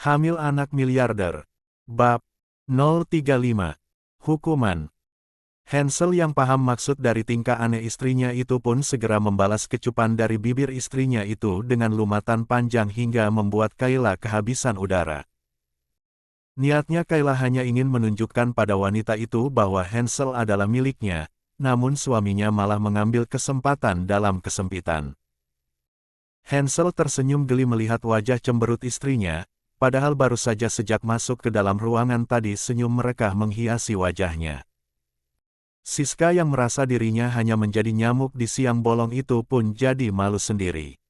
Hamil anak miliarder. Bab 035. Hukuman. Hansel yang paham maksud dari tingkah aneh istrinya itu pun segera membalas kecupan dari bibir istrinya itu dengan lumatan panjang hingga membuat Kayla kehabisan udara. Niatnya Kayla hanya ingin menunjukkan pada wanita itu bahwa Hansel adalah miliknya, namun suaminya malah mengambil kesempatan dalam kesempitan. Hansel tersenyum geli melihat wajah cemberut istrinya, padahal baru saja sejak masuk ke dalam ruangan tadi senyum mereka menghiasi wajahnya. Siska yang merasa dirinya hanya menjadi nyamuk di siang bolong itu pun jadi malu sendiri.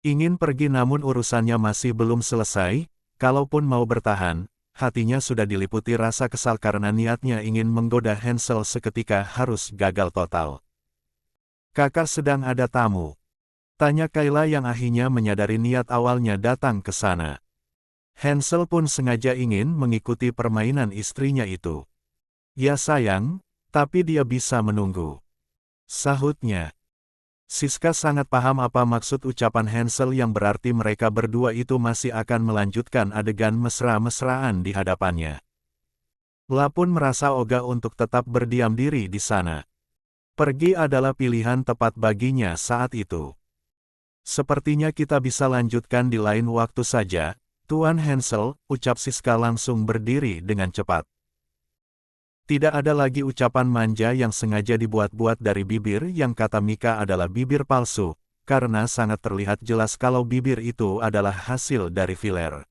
Ingin pergi namun urusannya masih belum selesai, kalaupun mau bertahan, hatinya sudah diliputi rasa kesal karena niatnya ingin menggoda Hansel seketika harus gagal total. "Kakak sedang ada tamu?" tanya Kayla yang akhirnya menyadari niat awalnya datang ke sana. Hansel pun sengaja ingin mengikuti permainan istrinya itu. "Ya sayang, tapi dia bisa menunggu," sahutnya. Siska sangat paham apa maksud ucapan Hansel yang berarti mereka berdua itu masih akan melanjutkan adegan mesra-mesraan di hadapannya. La pun merasa ogah untuk tetap berdiam diri di sana. Pergi adalah pilihan tepat baginya saat itu. "Sepertinya kita bisa lanjutkan di lain waktu saja, Tuan Hansel," ucap Siska langsung berdiri dengan cepat. Tidak ada lagi ucapan manja yang sengaja dibuat-buat dari bibir yang kata Mika adalah bibir palsu, karena sangat terlihat jelas kalau bibir itu adalah hasil dari filler.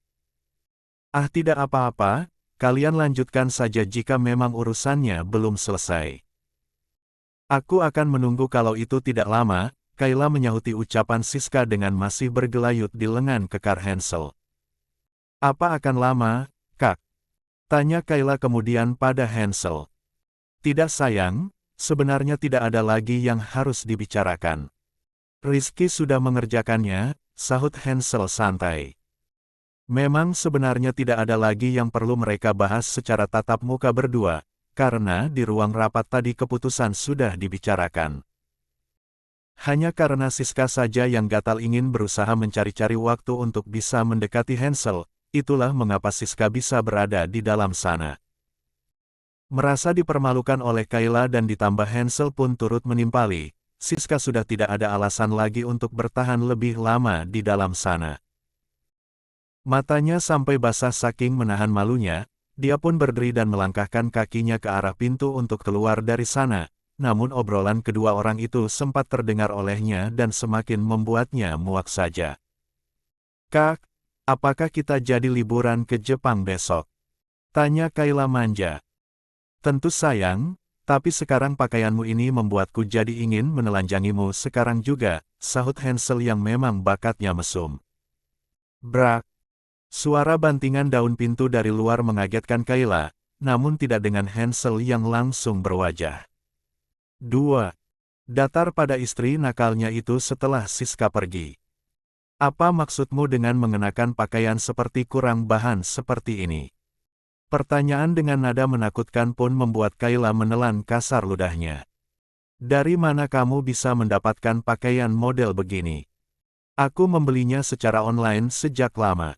"Ah, tidak apa-apa, kalian lanjutkan saja jika memang urusannya belum selesai. Aku akan menunggu kalau itu tidak lama," Kayla menyahuti ucapan Siska dengan masih bergelayut di lengan kekar Hansel. "Apa akan lama, Kak?" tanya Kayla kemudian pada Hansel. "Tidak sayang, sebenarnya tidak ada lagi yang harus dibicarakan. Rizky sudah mengerjakannya," sahut Hansel santai. Memang sebenarnya tidak ada lagi yang perlu mereka bahas secara tatap muka berdua, karena di ruang rapat tadi keputusan sudah dibicarakan. Hanya karena Siska saja yang gatal ingin berusaha mencari-cari waktu untuk bisa mendekati Hansel, itulah mengapa Siska bisa berada di dalam sana. Merasa dipermalukan oleh Kayla dan ditambah Hansel pun turut menimpali, Siska sudah tidak ada alasan lagi untuk bertahan lebih lama di dalam sana. Matanya sampai basah saking menahan malunya, dia pun berdiri dan melangkahkan kakinya ke arah pintu untuk keluar dari sana. Namun obrolan kedua orang itu sempat terdengar olehnya dan semakin membuatnya muak saja. "Kak, apakah kita jadi liburan ke Jepang besok?" tanya Kayla manja. "Tentu sayang, tapi sekarang pakaianmu ini membuatku jadi ingin menelanjangimu sekarang juga," sahut Hansel yang memang bakatnya mesum. Brak! Suara bantingan daun pintu dari luar mengagetkan Kayla, namun tidak dengan Hansel yang langsung berwajah. 2. Datar pada istri nakalnya itu setelah Siska pergi. "Apa maksudmu dengan mengenakan pakaian seperti kurang bahan seperti ini?" Pertanyaan dengan nada menakutkan pun membuat Kayla menelan kasar ludahnya. "Dari mana kamu bisa mendapatkan pakaian model begini?" "Aku membelinya secara online sejak lama,"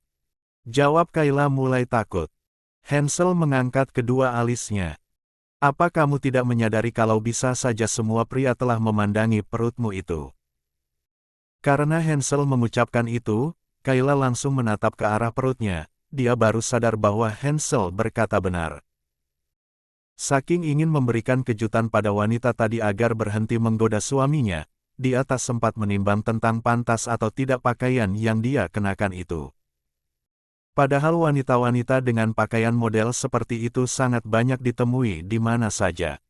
jawab Kayla mulai takut. Hansel mengangkat kedua alisnya. "Apa kamu tidak menyadari kalau bisa saja semua pria telah memandangi perutmu itu?" Karena Hansel mengucapkan itu, Kayla langsung menatap ke arah perutnya. Dia baru sadar bahwa Hansel berkata benar. Saking ingin memberikan kejutan pada wanita tadi agar berhenti menggoda suaminya, dia tak sempat menimbang tentang pantas atau tidak pakaian yang dia kenakan itu. Padahal wanita-wanita dengan pakaian model seperti itu sangat banyak ditemui di mana saja.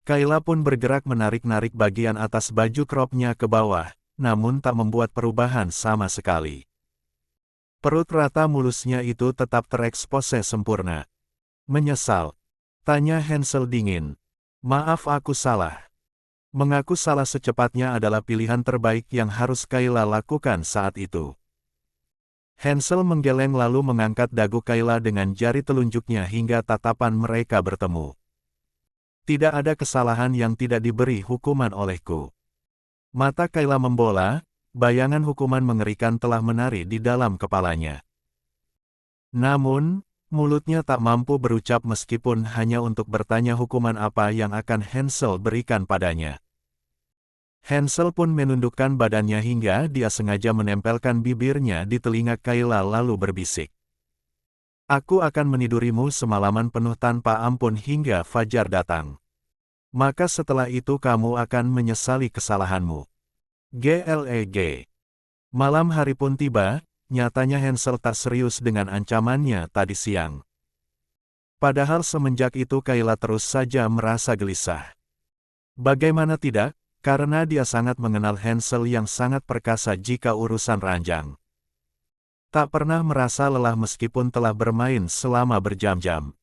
Kayla pun bergerak menarik-narik bagian atas baju kropnya ke bawah, namun tak membuat perubahan sama sekali. Perut rata mulusnya itu tetap terekspose sempurna. "Menyesal?" tanya Hansel dingin. "Maaf, aku salah." Mengaku salah secepatnya adalah pilihan terbaik yang harus Kayla lakukan saat itu. Hansel menggeleng lalu mengangkat dagu Kayla dengan jari telunjuknya hingga tatapan mereka bertemu. "Tidak ada kesalahan yang tidak diberi hukuman olehku." Mata Kayla membola, bayangan hukuman mengerikan telah menari di dalam kepalanya. Namun, mulutnya tak mampu berucap meskipun hanya untuk bertanya hukuman apa yang akan Hansel berikan padanya. Hansel pun menundukkan badannya hingga dia sengaja menempelkan bibirnya di telinga Kayla lalu berbisik. Aku akan menidurimu semalaman penuh tanpa ampun hingga fajar datang. Maka setelah itu kamu akan menyesali kesalahanmu. GLEG. Malam hari pun tiba, nyatanya Hansel tak serius dengan ancamannya tadi siang. Padahal semenjak itu Kayla terus saja merasa gelisah. Bagaimana tidak, karena dia sangat mengenal Hansel yang sangat perkasa jika urusan ranjang. Tak pernah merasa lelah meskipun telah bermain selama berjam-jam.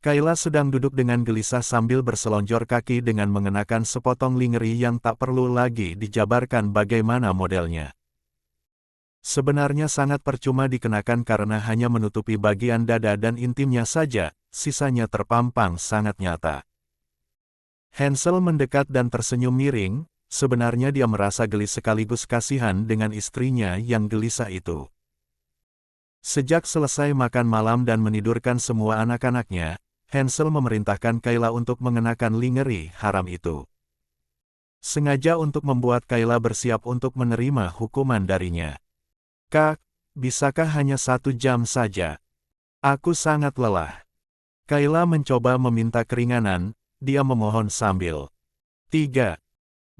Kayla sedang duduk dengan gelisah sambil berselonjor kaki dengan mengenakan sepotong lingerie yang tak perlu lagi dijabarkan bagaimana modelnya. Sebenarnya sangat percuma dikenakan karena hanya menutupi bagian dada dan intimnya saja, sisanya terpampang sangat nyata. Hansel mendekat dan tersenyum miring, sebenarnya dia merasa geli sekaligus kasihan dengan istrinya yang gelisah itu. Sejak selesai makan malam dan menidurkan semua anak-anaknya, Hansel memerintahkan Kayla untuk mengenakan lingerie haram itu. Sengaja untuk membuat Kayla bersiap untuk menerima hukuman darinya. Kak, bisakah hanya 1 jam saja? Aku sangat lelah. Kayla mencoba meminta keringanan, dia memohon sambil 3.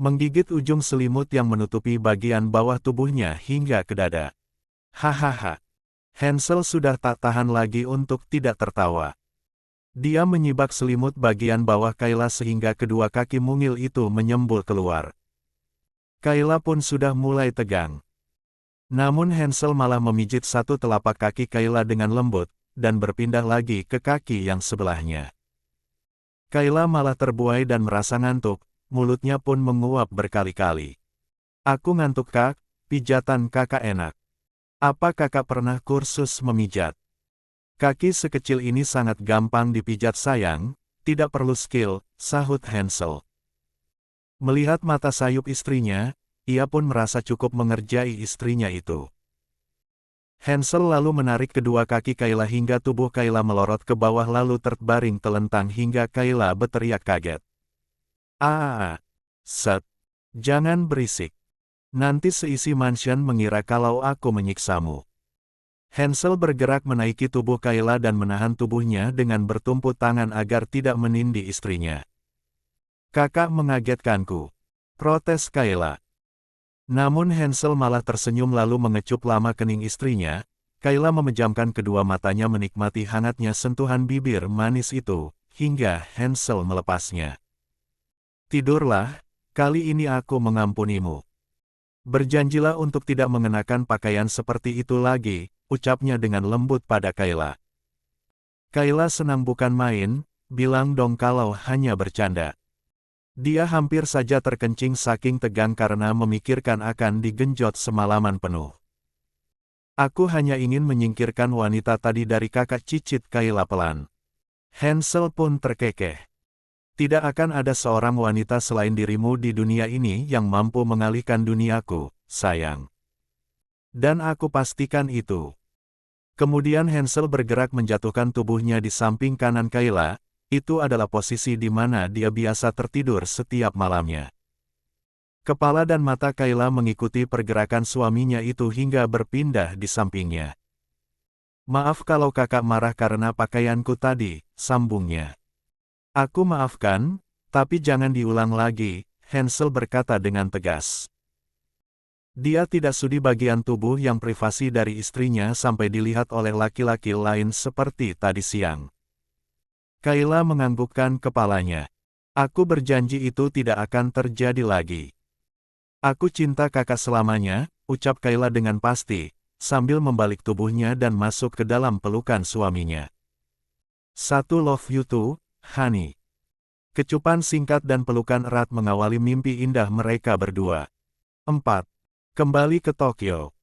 Menggigit ujung selimut yang menutupi bagian bawah tubuhnya hingga ke dada. Hahaha. Hansel sudah tak tahan lagi untuk tidak tertawa. Dia menyibak selimut bagian bawah Kayla sehingga kedua kaki mungil itu menyembul keluar. Kayla pun sudah mulai tegang. Namun Hansel malah memijit satu telapak kaki Kayla dengan lembut, dan berpindah lagi ke kaki yang sebelahnya. Kayla malah terbuai dan merasa ngantuk, mulutnya pun menguap berkali-kali. Aku ngantuk kak, pijatan kakak enak. Apa kakak pernah kursus memijat? Kaki sekecil ini sangat gampang dipijat sayang, tidak perlu skill, sahut Hansel. Melihat mata sayup istrinya, ia pun merasa cukup mengerjai istrinya itu. Hansel lalu menarik kedua kaki Kayla hingga tubuh Kayla melorot ke bawah lalu terbaring telentang hingga Kayla berteriak kaget. Set. Jangan berisik. Nanti seisi mansion mengira kalau aku menyiksamu. Hansel bergerak menaiki tubuh Kayla dan menahan tubuhnya dengan bertumpuk tangan agar tidak menindih istrinya. Kakak mengagetkanku. Protes Kayla. Namun Hansel malah tersenyum lalu mengecup lama kening istrinya. Kayla memejamkan kedua matanya menikmati hangatnya sentuhan bibir manis itu, hingga Hansel melepasnya. Tidurlah, kali ini aku mengampunimu. Berjanjilah untuk tidak mengenakan pakaian seperti itu lagi, ucapnya dengan lembut pada Kayla. Kayla senang bukan main, bilang dong kalau hanya bercanda. Dia hampir saja terkencing saking tegang karena memikirkan akan digenjot semalaman penuh. Aku hanya ingin menyingkirkan wanita tadi dari kakak, cicit Kayla pelan. Hansel pun terkekeh. Tidak akan ada seorang wanita selain dirimu di dunia ini yang mampu mengalihkan duniaku, sayang. Dan aku pastikan itu. Kemudian Hansel bergerak menjatuhkan tubuhnya di samping kanan Kayla, itu adalah posisi di mana dia biasa tertidur setiap malamnya. Kepala dan mata Kayla mengikuti pergerakan suaminya itu hingga berpindah di sampingnya. Maaf kalau kakak marah karena pakaianku tadi, sambungnya. Aku maafkan, tapi jangan diulang lagi, Hansel berkata dengan tegas. Dia tidak sudi bagian tubuh yang privasi dari istrinya sampai dilihat oleh laki-laki lain seperti tadi siang. Kayla menganggukkan kepalanya. Aku berjanji itu tidak akan terjadi lagi. Aku cinta kakak selamanya, ucap Kayla dengan pasti, sambil membalik tubuhnya dan masuk ke dalam pelukan suaminya. Satu love you too, honey. Kecupan singkat dan pelukan erat mengawali mimpi indah mereka berdua. 4. Kembali ke Tokyo.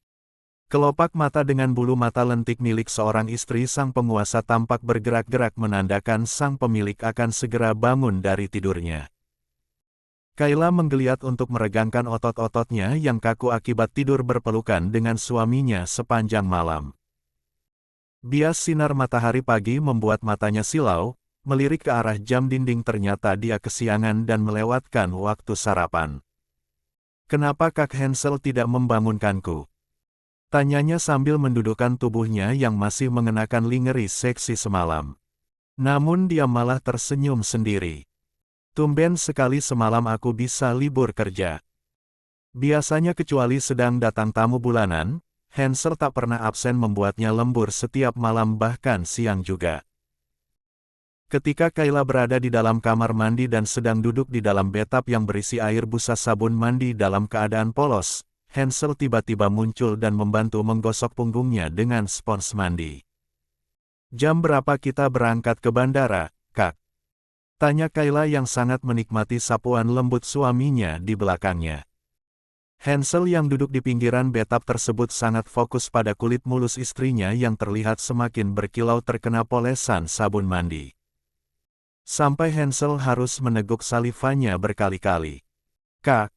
Kelopak mata dengan bulu mata lentik milik seorang istri sang penguasa tampak bergerak-gerak menandakan sang pemilik akan segera bangun dari tidurnya. Kayla menggeliat untuk meregangkan otot-ototnya yang kaku akibat tidur berpelukan dengan suaminya sepanjang malam. Bias sinar matahari pagi membuat matanya silau, melirik ke arah jam dinding ternyata dia kesiangan dan melewatkan waktu sarapan. Kenapa Kak Hansel tidak membangunkanku? Tanyanya sambil mendudukkan tubuhnya yang masih mengenakan lingerie seksi semalam. Namun dia malah tersenyum sendiri. Tumben sekali semalam aku bisa libur kerja. Biasanya kecuali sedang datang tamu bulanan, Hansel tak pernah absen membuatnya lembur setiap malam bahkan siang juga. Ketika Kayla berada di dalam kamar mandi dan sedang duduk di dalam bathtub yang berisi air busa sabun mandi dalam keadaan polos, Hansel tiba-tiba muncul dan membantu menggosok punggungnya dengan spons mandi. "Jam berapa kita berangkat ke bandara, Kak?" tanya Kayla yang sangat menikmati sapuan lembut suaminya di belakangnya. Hansel yang duduk di pinggiran bathtub tersebut sangat fokus pada kulit mulus istrinya yang terlihat semakin berkilau terkena polesan sabun mandi. Sampai Hansel harus meneguk salivanya berkali-kali. "Kak,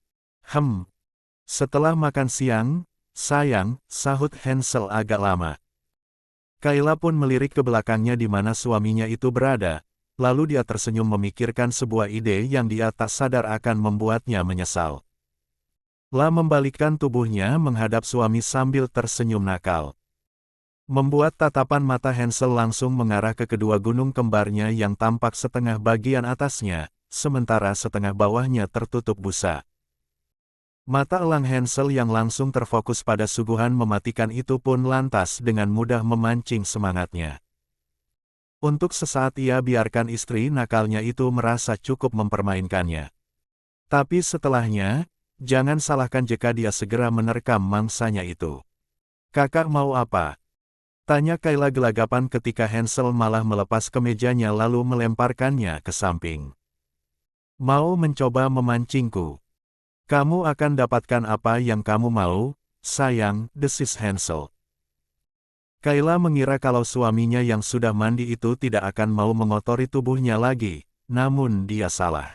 setelah makan siang, sayang," sahut Hansel agak lama. Kayla pun melirik ke belakangnya di mana suaminya itu berada, lalu dia tersenyum memikirkan sebuah ide yang dia tak sadar akan membuatnya menyesal. La membalikkan tubuhnya menghadap suami sambil tersenyum nakal. Membuat tatapan mata Hansel langsung mengarah ke kedua gunung kembarnya yang tampak setengah bagian atasnya, sementara setengah bawahnya tertutup busa. Mata elang Hansel yang langsung terfokus pada suguhan mematikan itu pun lantas dengan mudah memancing semangatnya. Untuk sesaat ia biarkan istri nakalnya itu merasa cukup mempermainkannya. Tapi setelahnya, jangan salahkan jika dia segera menerkam mangsanya itu. "Kakak mau apa?" tanya Kayla gelagapan ketika Hansel malah melepas kemejanya lalu melemparkannya ke samping. "Mau mencoba memancingku? Kamu akan dapatkan apa yang kamu mau, sayang," desis Hansel. Kayla mengira kalau suaminya yang sudah mandi itu tidak akan mau mengotori tubuhnya lagi, namun dia salah.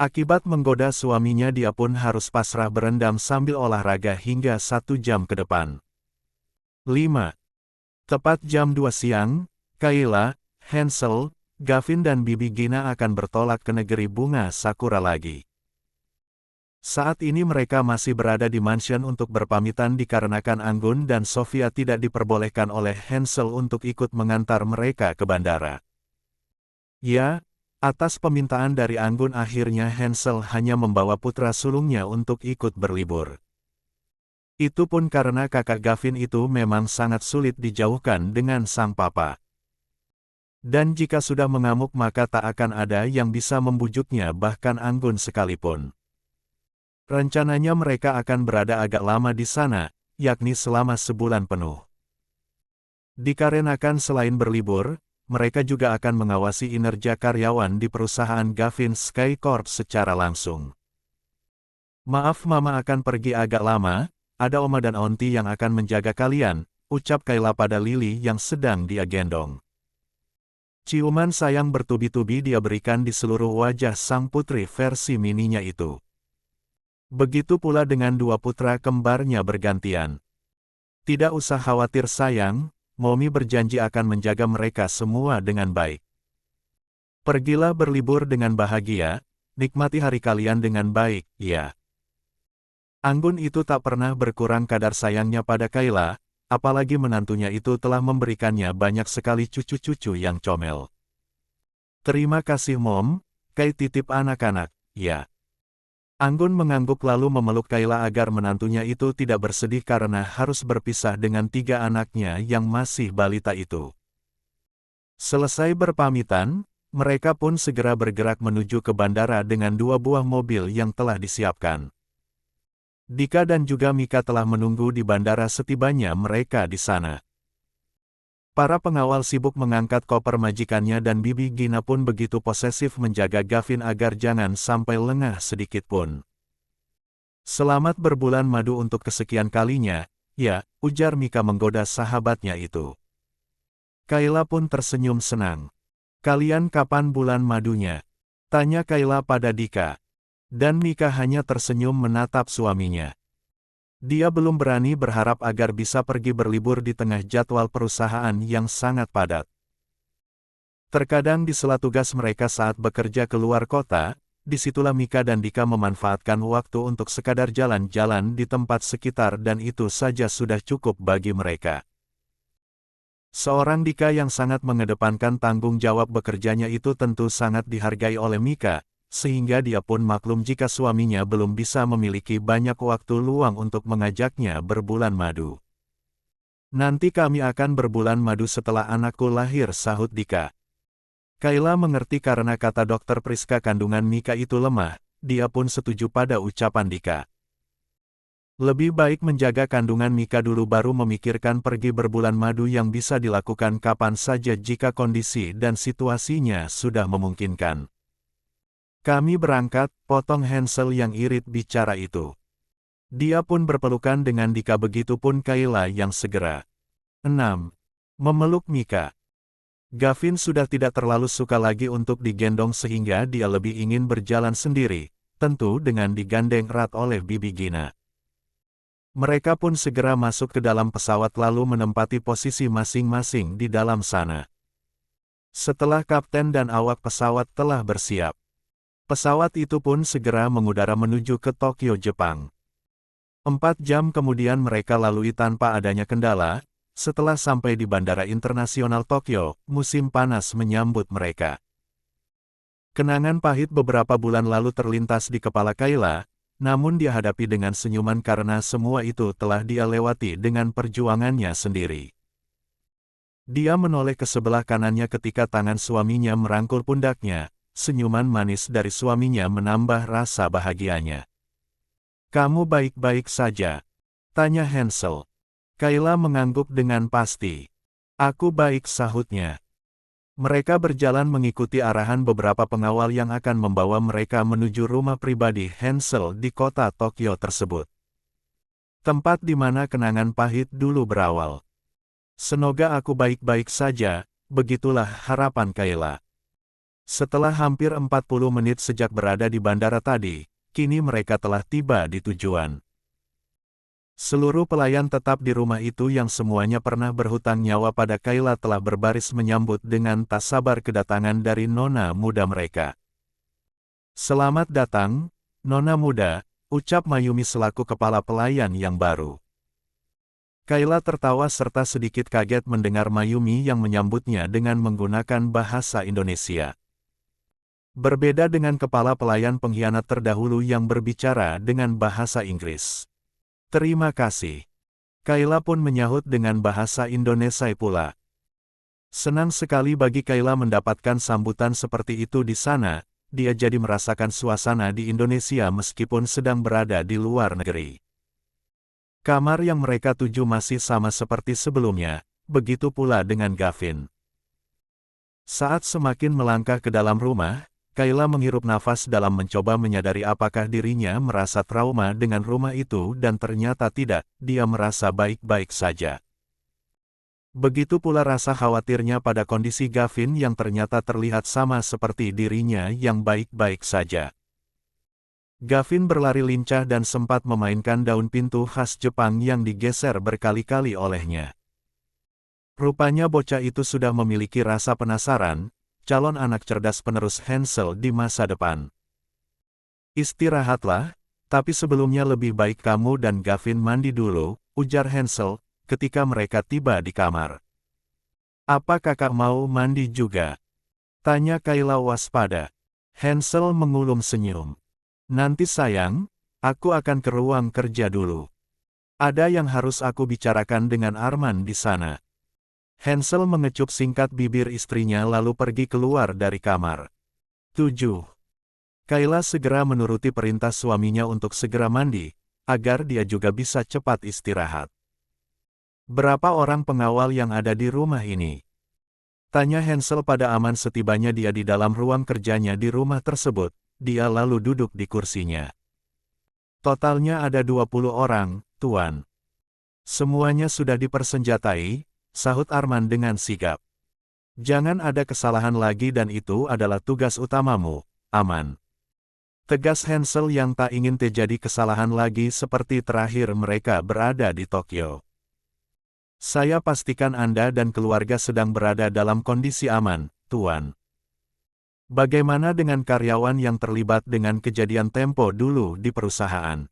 Akibat menggoda suaminya dia pun harus pasrah berendam sambil olahraga hingga 1 jam ke depan. 5. Tepat jam 2 siang, Kayla, Hansel, Gavin dan Bibi Gina akan bertolak ke negeri bunga sakura lagi. Saat ini mereka masih berada di mansion untuk berpamitan dikarenakan Anggun dan Sofia tidak diperbolehkan oleh Hansel untuk ikut mengantar mereka ke bandara. Ya, atas permintaan dari Anggun akhirnya Hansel hanya membawa putra sulungnya untuk ikut berlibur. Itu pun karena kakak Gavin itu memang sangat sulit dijauhkan dengan sang papa. Dan jika sudah mengamuk maka tak akan ada yang bisa membujuknya bahkan Anggun sekalipun. Rencananya mereka akan berada agak lama di sana, yakni selama sebulan penuh. Dikarenakan selain berlibur, mereka juga akan mengawasi kinerja karyawan di perusahaan Gavin Sky Corp secara langsung. "Maaf Mama akan pergi agak lama, ada Oma dan Onti yang akan menjaga kalian," ucap Kayla pada Lily yang sedang dia gendong. Ciuman sayang bertubi-tubi dia berikan di seluruh wajah sang putri versi mininya itu. Begitu pula dengan dua putra kembarnya bergantian. "Tidak usah khawatir sayang, Mommy berjanji akan menjaga mereka semua dengan baik. Pergilah berlibur dengan bahagia, nikmati hari kalian dengan baik, ya." Anggun itu tak pernah berkurang kadar sayangnya pada Kayla, apalagi menantunya itu telah memberikannya banyak sekali cucu-cucu yang comel. "Terima kasih Mom, Kay titip anak-anak, ya." Anggun mengangguk lalu memeluk Kayla agar menantunya itu tidak bersedih karena harus berpisah dengan 3 anaknya yang masih balita itu. Selesai berpamitan, mereka pun segera bergerak menuju ke bandara dengan 2 buah mobil yang telah disiapkan. Dika dan juga Mika telah menunggu di bandara setibanya mereka di sana. Para pengawal sibuk mengangkat koper majikannya dan Bibi Gina pun begitu posesif menjaga Gavin agar jangan sampai lengah sedikit pun. "Selamat berbulan madu untuk kesekian kalinya, ya," ujar Mika menggoda sahabatnya itu. Kayla pun tersenyum senang. "Kalian kapan bulan madunya?" tanya Kayla pada Dika. Dan Mika hanya tersenyum menatap suaminya. Dia belum berani berharap agar bisa pergi berlibur di tengah jadwal perusahaan yang sangat padat. Terkadang di sela tugas mereka saat bekerja keluar kota, disitulah Mika dan Dika memanfaatkan waktu untuk sekadar jalan-jalan di tempat sekitar dan itu saja sudah cukup bagi mereka. Seorang Dika yang sangat mengedepankan tanggung jawab bekerjanya itu tentu sangat dihargai oleh Mika, sehingga dia pun maklum jika suaminya belum bisa memiliki banyak waktu luang untuk mengajaknya berbulan madu. Nanti kami akan berbulan madu setelah anakku lahir, sahut Dika. Kayla mengerti karena kata dokter Priska kandungan Mika itu lemah, dia pun setuju pada ucapan Dika. Lebih baik menjaga kandungan Mika dulu baru memikirkan pergi berbulan madu yang bisa dilakukan kapan saja jika kondisi dan situasinya sudah memungkinkan. Kami berangkat, potong Hansel yang irit bicara itu. Dia pun berpelukan dengan Dika begitupun Kayla yang segera. 6. Memeluk Mika. Gavin sudah tidak terlalu suka lagi untuk digendong sehingga dia lebih ingin berjalan sendiri, tentu dengan digandeng erat oleh Bibi Gina. Mereka pun segera masuk ke dalam pesawat lalu menempati posisi masing-masing di dalam sana. Setelah kapten dan awak pesawat telah bersiap, pesawat itu pun segera mengudara menuju ke Tokyo, Jepang. 4 jam kemudian mereka lalui tanpa adanya kendala. Setelah sampai di Bandara Internasional Tokyo, musim panas menyambut mereka. Kenangan pahit beberapa bulan lalu terlintas di kepala Kayla, namun dia hadapi dengan senyuman karena semua itu telah dia lewati dengan perjuangannya sendiri. Dia menoleh ke sebelah kanannya ketika tangan suaminya merangkul pundaknya. Senyuman manis dari suaminya menambah rasa bahagianya. "Kamu baik-baik saja?" tanya Hansel. Kayla mengangguk dengan pasti. "Aku baik," sahutnya. Mereka berjalan mengikuti arahan beberapa pengawal yang akan membawa mereka menuju rumah pribadi Hansel di kota Tokyo tersebut. Tempat di mana kenangan pahit dulu berawal. "Semoga aku baik-baik saja," begitulah harapan Kayla. Setelah hampir 40 menit sejak berada di bandara tadi, kini mereka telah tiba di tujuan. Seluruh pelayan tetap di rumah itu yang semuanya pernah berhutang nyawa pada Kayla telah berbaris menyambut dengan tak sabar kedatangan dari nona muda mereka. "Selamat datang, nona muda," ucap Mayumi selaku kepala pelayan yang baru. Kayla tertawa serta sedikit kaget mendengar Mayumi yang menyambutnya dengan menggunakan bahasa Indonesia. Berbeda dengan kepala pelayan pengkhianat terdahulu yang berbicara dengan bahasa Inggris. "Terima kasih." Kayla pun menyahut dengan bahasa Indonesia pula. Senang sekali bagi Kayla mendapatkan sambutan seperti itu di sana, dia jadi merasakan suasana di Indonesia meskipun sedang berada di luar negeri. Kamar yang mereka tuju masih sama seperti sebelumnya, begitu pula dengan Gavin. Saat semakin melangkah ke dalam rumah, Kayla menghirup nafas dalam mencoba menyadari apakah dirinya merasa trauma dengan rumah itu dan ternyata tidak, dia merasa baik-baik saja. Begitu pula rasa khawatirnya pada kondisi Gavin yang ternyata terlihat sama seperti dirinya yang baik-baik saja. Gavin berlari lincah dan sempat memainkan daun pintu khas Jepang yang digeser berkali-kali olehnya. Rupanya bocah itu sudah memiliki rasa penasaran, calon anak cerdas penerus Hansel di masa depan. "Istirahatlah, tapi sebelumnya lebih baik kamu dan Gavin mandi dulu," ujar Hansel, ketika mereka tiba di kamar. "Apa kakak mau mandi juga?" tanya Kayla waspada. Hansel mengulum senyum. "Nanti sayang, aku akan ke ruang kerja dulu. Ada yang harus aku bicarakan dengan Arman di sana." Hansel mengecup singkat bibir istrinya lalu pergi keluar dari kamar. 7. Kayla segera menuruti perintah suaminya untuk segera mandi, agar dia juga bisa cepat istirahat. "Berapa orang pengawal yang ada di rumah ini?" tanya Hansel pada Aman setibanya dia di dalam ruang kerjanya di rumah tersebut, dia lalu duduk di kursinya. "Totalnya ada 20 orang, Tuan. Semuanya sudah dipersenjatai," sahut Arman dengan sigap. "Jangan ada kesalahan lagi dan itu adalah tugas utamamu, Aman." Tegas Hansel yang tak ingin terjadi kesalahan lagi seperti terakhir mereka berada di Tokyo. Saya pastikan Anda dan keluarga sedang berada dalam kondisi aman, Tuan. Bagaimana dengan karyawan yang terlibat dengan kejadian tempo dulu di perusahaan?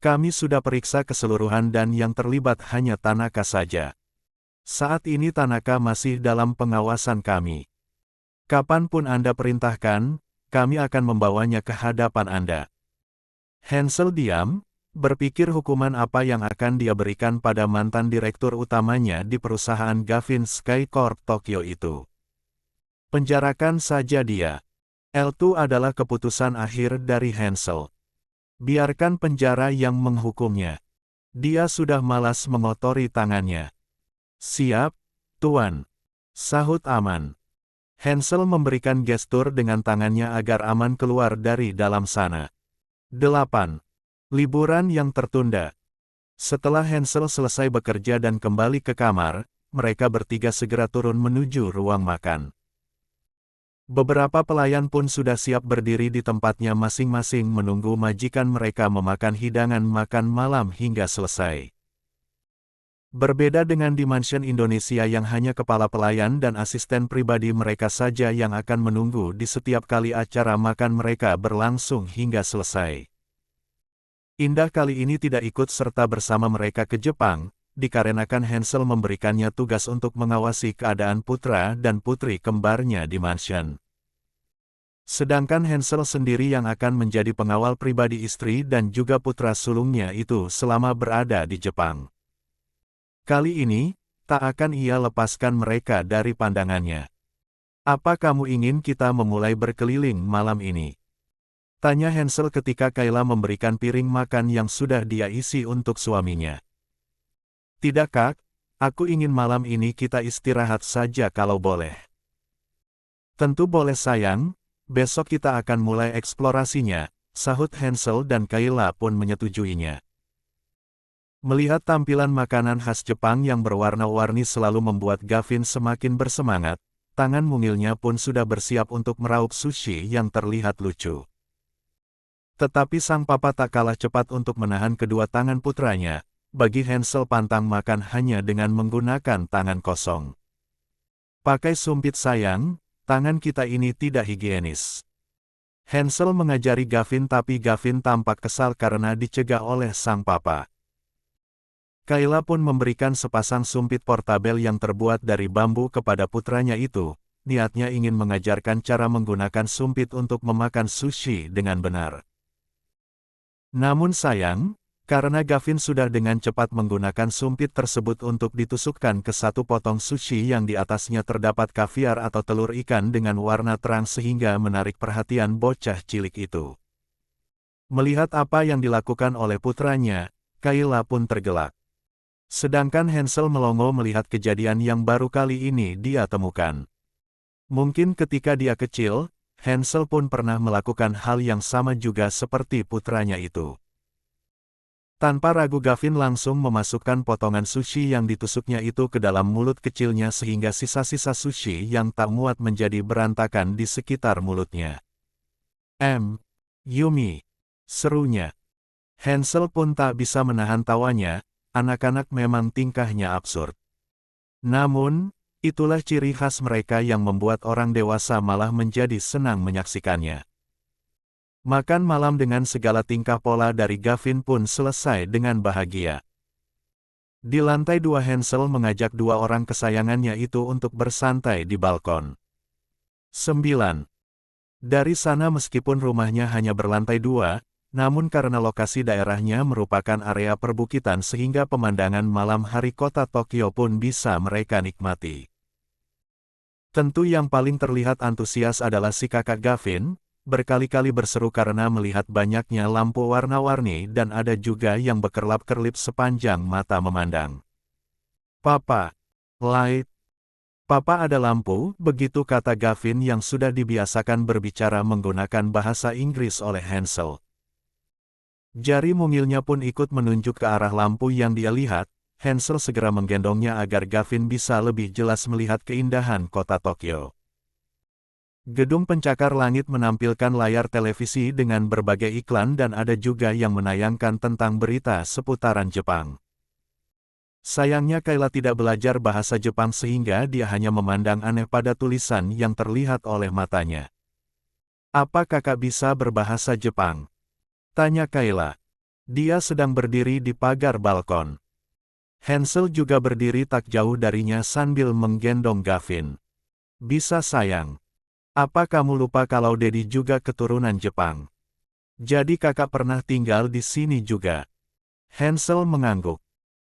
Kami sudah periksa keseluruhan dan yang terlibat hanya Tanaka saja. Saat ini Tanaka masih dalam pengawasan kami. Kapanpun Anda perintahkan, kami akan membawanya ke hadapan Anda. Hansel diam, berpikir hukuman apa yang akan dia berikan pada mantan direktur utamanya di perusahaan Gavin Sky Corp Tokyo itu. Penjarakan saja dia. Itu adalah keputusan akhir dari Hansel. Biarkan penjara yang menghukumnya. Dia sudah malas mengotori tangannya. Siap, Tuan. Sahut aman. Hansel memberikan gestur dengan tangannya agar aman keluar dari dalam sana. 8. Liburan yang tertunda. Setelah Hansel selesai bekerja dan kembali ke kamar, mereka bertiga segera turun menuju ruang makan. Beberapa pelayan pun sudah siap berdiri di tempatnya masing-masing menunggu majikan mereka memakan hidangan makan malam hingga selesai. Berbeda dengan di mansion Indonesia yang hanya kepala pelayan dan asisten pribadi mereka saja yang akan menunggu di setiap kali acara makan mereka berlangsung hingga selesai. Indah kali ini tidak ikut serta bersama mereka ke Jepang, dikarenakan Hansel memberikannya tugas untuk mengawasi keadaan putra dan putri kembarnya di mansion. Sedangkan Hansel sendiri yang akan menjadi pengawal pribadi istri dan juga putra sulungnya itu selama berada di Jepang. Kali ini, tak akan ia lepaskan mereka dari pandangannya. Apa kamu ingin kita memulai berkeliling malam ini? Tanya Hansel ketika Kayla memberikan piring makan yang sudah dia isi untuk suaminya. Tidak Kak, aku ingin malam ini kita istirahat saja kalau boleh. Tentu boleh sayang, besok kita akan mulai eksplorasinya, sahut Hansel dan Kayla pun menyetujuinya. Melihat tampilan makanan khas Jepang yang berwarna-warni selalu membuat Gavin semakin bersemangat, tangan mungilnya pun sudah bersiap untuk meraup sushi yang terlihat lucu. Tetapi sang papa tak kalah cepat untuk menahan kedua tangan putranya, bagi Hansel pantang makan hanya dengan menggunakan tangan kosong. Pakai sumpit sayang, tangan kita ini tidak higienis. Hansel mengajari Gavin tapi Gavin tampak kesal karena dicegah oleh sang papa. Kayla pun memberikan sepasang sumpit portabel yang terbuat dari bambu kepada putranya itu, niatnya ingin mengajarkan cara menggunakan sumpit untuk memakan sushi dengan benar. Namun sayang, karena Gavin sudah dengan cepat menggunakan sumpit tersebut untuk ditusukkan ke satu potong sushi yang di atasnya terdapat kaviar atau telur ikan dengan warna terang sehingga menarik perhatian bocah cilik itu. Melihat apa yang dilakukan oleh putranya, Kayla pun tergelak. Sedangkan Hansel melongo melihat kejadian yang baru kali ini dia temukan. Mungkin ketika dia kecil, Hansel pun pernah melakukan hal yang sama juga seperti putranya itu. Tanpa ragu Gavin langsung memasukkan potongan sushi yang ditusuknya itu ke dalam mulut kecilnya sehingga sisa-sisa sushi yang tak muat menjadi berantakan di sekitar mulutnya. Yumi, serunya. Hansel pun tak bisa menahan tawanya. Anak-anak memang tingkahnya absurd. Namun, itulah ciri khas mereka yang membuat orang dewasa malah menjadi senang menyaksikannya. Makan malam dengan segala tingkah pola dari Gavin pun selesai dengan bahagia. Di lantai 2 Hansel mengajak dua orang kesayangannya itu untuk bersantai di balkon. 9. Dari sana meskipun rumahnya hanya berlantai 2, namun karena lokasi daerahnya merupakan area perbukitan sehingga pemandangan malam hari kota Tokyo pun bisa mereka nikmati. Tentu yang paling terlihat antusias adalah si kakak Gavin, berkali-kali berseru karena melihat banyaknya lampu warna-warni dan ada juga yang berkerlap-kerlip sepanjang mata memandang. Papa, light. Papa ada lampu, begitu kata Gavin yang sudah dibiasakan berbicara menggunakan bahasa Inggris oleh Hansel. Jari mungilnya pun ikut menunjuk ke arah lampu yang dia lihat. Hansel segera menggendongnya agar Gavin bisa lebih jelas melihat keindahan kota Tokyo. Gedung pencakar langit menampilkan layar televisi dengan berbagai iklan dan ada juga yang menayangkan tentang berita seputaran Jepang. Sayangnya Kayla tidak belajar bahasa Jepang sehingga dia hanya memandang aneh pada tulisan yang terlihat oleh matanya. "Apa kakak bisa berbahasa Jepang?" tanya Kayla. Dia sedang berdiri di pagar balkon. Hansel juga berdiri tak jauh darinya sambil menggendong Gavin. "Bisa sayang. Apa kamu lupa kalau Dedi juga keturunan Jepang? Jadi kakak pernah tinggal di sini juga?" Hansel mengangguk.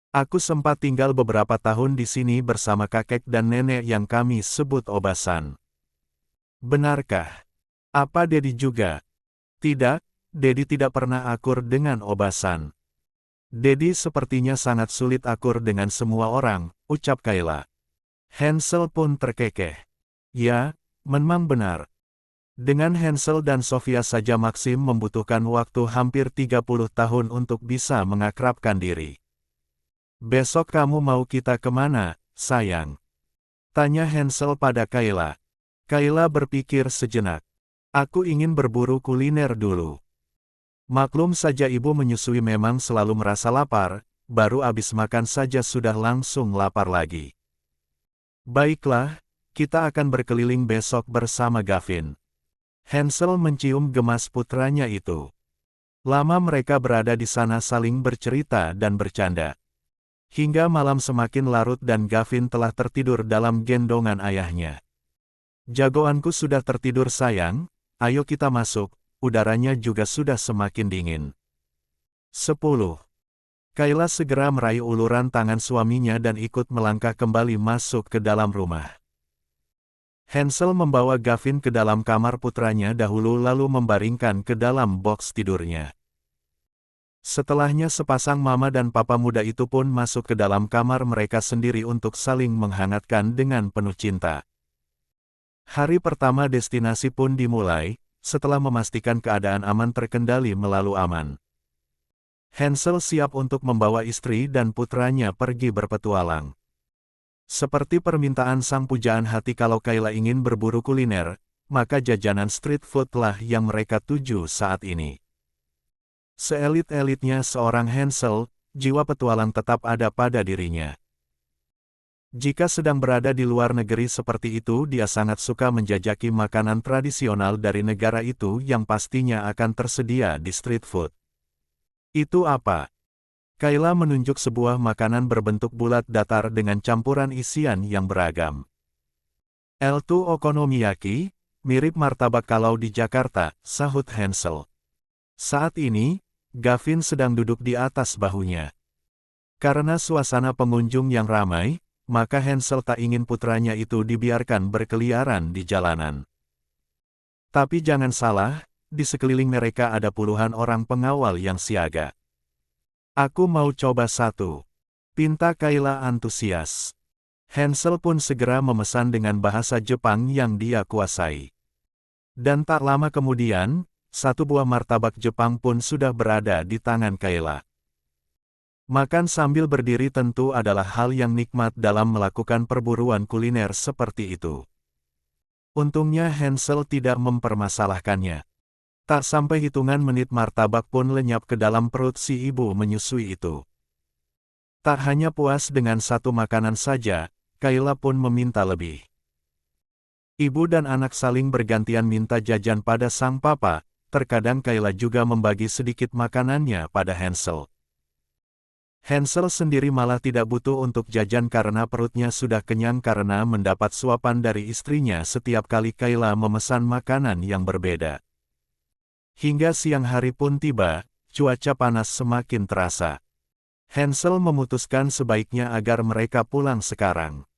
"Aku sempat tinggal beberapa tahun di sini bersama kakek dan nenek yang kami sebut Obasan." "Benarkah? Apa Dedi juga?" "Tidak, Dedi tidak pernah akur dengan Obasan." "Dedi sepertinya sangat sulit akur dengan semua orang," ucap Kayla. Hansel pun terkekeh. "Ya, memang benar. Dengan Hansel dan Sofia saja Maxim membutuhkan waktu hampir 30 tahun untuk bisa mengakrabkan diri." "Besok kamu mau kita kemana, sayang?" tanya Hansel pada Kayla. Kayla berpikir sejenak. "Aku ingin berburu kuliner dulu." Maklum saja ibu menyusui memang selalu merasa lapar, baru habis makan saja sudah langsung lapar lagi. "Baiklah, kita akan berkeliling besok bersama Gavin." Hansel mencium gemas putranya itu. Lama mereka berada di sana saling bercerita dan bercanda. Hingga malam semakin larut dan Gavin telah tertidur dalam gendongan ayahnya. "Jagoanku sudah tertidur sayang, ayo kita masuk, udaranya juga sudah semakin dingin." 10. Kayla segera meraih uluran tangan suaminya dan ikut melangkah kembali masuk ke dalam rumah. Hansel membawa Gavin ke dalam kamar putranya dahulu lalu membaringkan ke dalam boks tidurnya. Setelahnya sepasang mama dan papa muda itu pun masuk ke dalam kamar mereka sendiri untuk saling menghangatkan dengan penuh cinta. Hari pertama destinasi pun dimulai, setelah memastikan keadaan aman terkendali melalui aman. Hansel siap untuk membawa istri dan putranya pergi berpetualang. Seperti permintaan sang pujaan hati kalau Kayla ingin berburu kuliner, maka jajanan street food lah yang mereka tuju saat ini. Seelit-elitnya seorang Hansel, jiwa petualang tetap ada pada dirinya. Jika sedang berada di luar negeri seperti itu dia sangat suka menjajaki makanan tradisional dari negara itu yang pastinya akan tersedia di street food. "Itu apa?" Kayla menunjuk sebuah makanan berbentuk bulat datar dengan campuran isian yang beragam. "Itu okonomiyaki, mirip martabak kalau di Jakarta," sahut Hansel. Saat ini, Gavin sedang duduk di atas bahunya. Karena suasana pengunjung yang ramai, maka Hansel tak ingin putranya itu dibiarkan berkeliaran di jalanan. Tapi jangan salah, di sekeliling mereka ada puluhan orang pengawal yang siaga. "Aku mau coba satu," pinta Kayla antusias. Hansel pun segera memesan dengan bahasa Jepang yang dia kuasai. Dan tak lama kemudian, satu buah martabak Jepang pun sudah berada di tangan Kayla. Makan sambil berdiri tentu adalah hal yang nikmat dalam melakukan perburuan kuliner seperti itu. Untungnya Hansel tidak mempermasalahkannya. Tak sampai hitungan menit martabak pun lenyap ke dalam perut si ibu menyusui itu. Tak hanya puas dengan satu makanan saja, Kayla pun meminta lebih. Ibu dan anak saling bergantian minta jajan pada sang papa. Terkadang Kayla juga membagi sedikit makanannya pada Hansel. Hansel sendiri malah tidak butuh untuk jajan karena perutnya sudah kenyang karena mendapat suapan dari istrinya setiap kali Kayla memesan makanan yang berbeda. Hingga siang hari pun tiba, cuaca panas semakin terasa. Hansel memutuskan sebaiknya agar mereka pulang sekarang.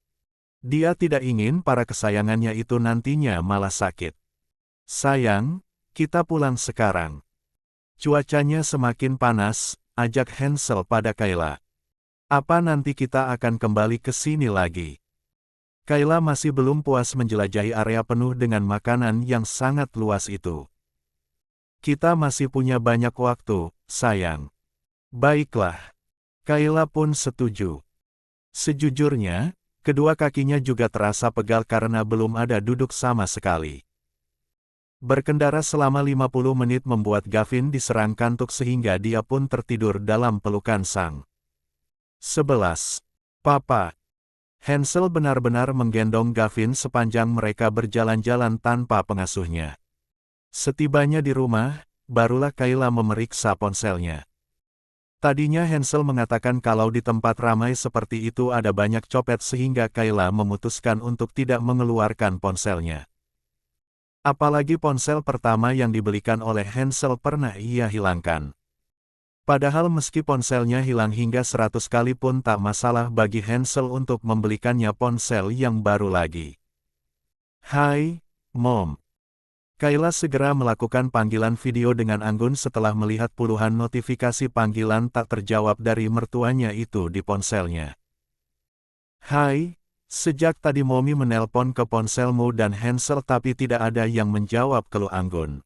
Dia tidak ingin para kesayangannya itu nantinya malah sakit. "Sayang, kita pulang sekarang. Cuacanya semakin panas," ajak Hansel pada Kayla. "Apa nanti kita akan kembali ke sini lagi?" Kayla masih belum puas menjelajahi area penuh dengan makanan yang sangat luas itu. "Kita masih punya banyak waktu, sayang." "Baiklah." Kayla pun setuju. Sejujurnya, kedua kakinya juga terasa pegal karena belum ada duduk sama sekali. Berkendara selama 50 menit membuat Gavin diserang kantuk sehingga dia pun tertidur dalam pelukan sang 11. Papa. Hansel benar-benar menggendong Gavin sepanjang mereka berjalan-jalan tanpa pengasuhnya. Setibanya di rumah, barulah Kayla memeriksa ponselnya. Tadinya Hansel mengatakan kalau di tempat ramai seperti itu ada banyak copet sehingga Kayla memutuskan untuk tidak mengeluarkan ponselnya. Apalagi ponsel pertama yang dibelikan oleh Hansel pernah ia hilangkan. Padahal meski ponselnya hilang hingga 100 kali pun tak masalah bagi Hansel untuk membelikannya ponsel yang baru lagi. Hai, Mom. Kayla segera melakukan panggilan video dengan anggun setelah melihat puluhan notifikasi panggilan tak terjawab dari mertuanya itu di ponselnya. Hai, sejak tadi Mommy menelpon ke ponselmu dan Hansel tapi tidak ada yang menjawab keluh Anggun.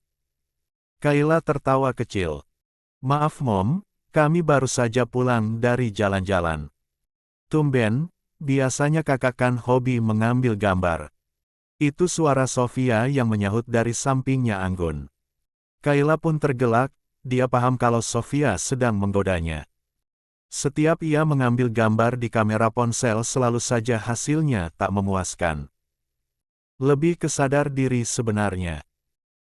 Kayla tertawa kecil. Maaf Mom, kami baru saja pulang dari jalan-jalan. Tumben, biasanya kakak kan hobi mengambil gambar. Itu suara Sofia yang menyahut dari sampingnya Anggun. Kayla pun tergelak, dia paham kalau Sofia sedang menggodanya. Setiap ia mengambil gambar di kamera ponsel selalu saja hasilnya tak memuaskan. Lebih kesadar diri sebenarnya.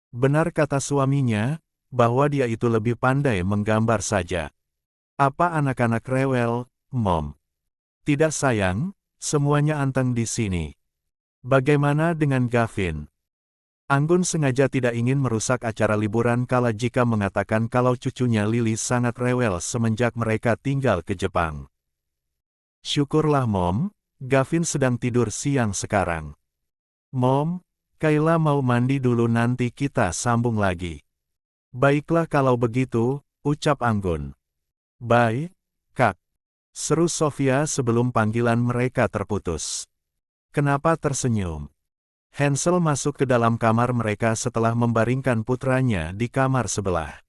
Benar kata suaminya, bahwa dia itu lebih pandai menggambar saja. Apa anak-anak rewel, Mom? Tidak sayang, semuanya anteng di sini. Bagaimana dengan Gavin? Anggun sengaja tidak ingin merusak acara liburan kala jika mengatakan kalau cucunya Lily sangat rewel semenjak mereka tinggal ke Jepang. Syukurlah Mom, Gavin sedang tidur siang sekarang. Mom, Kayla mau mandi dulu nanti kita sambung lagi. Baiklah kalau begitu, ucap Anggun. Baik, Kak. Seru Sofia sebelum panggilan mereka terputus. Kenapa tersenyum? Hansel masuk ke dalam kamar mereka setelah membaringkan putranya di kamar sebelah.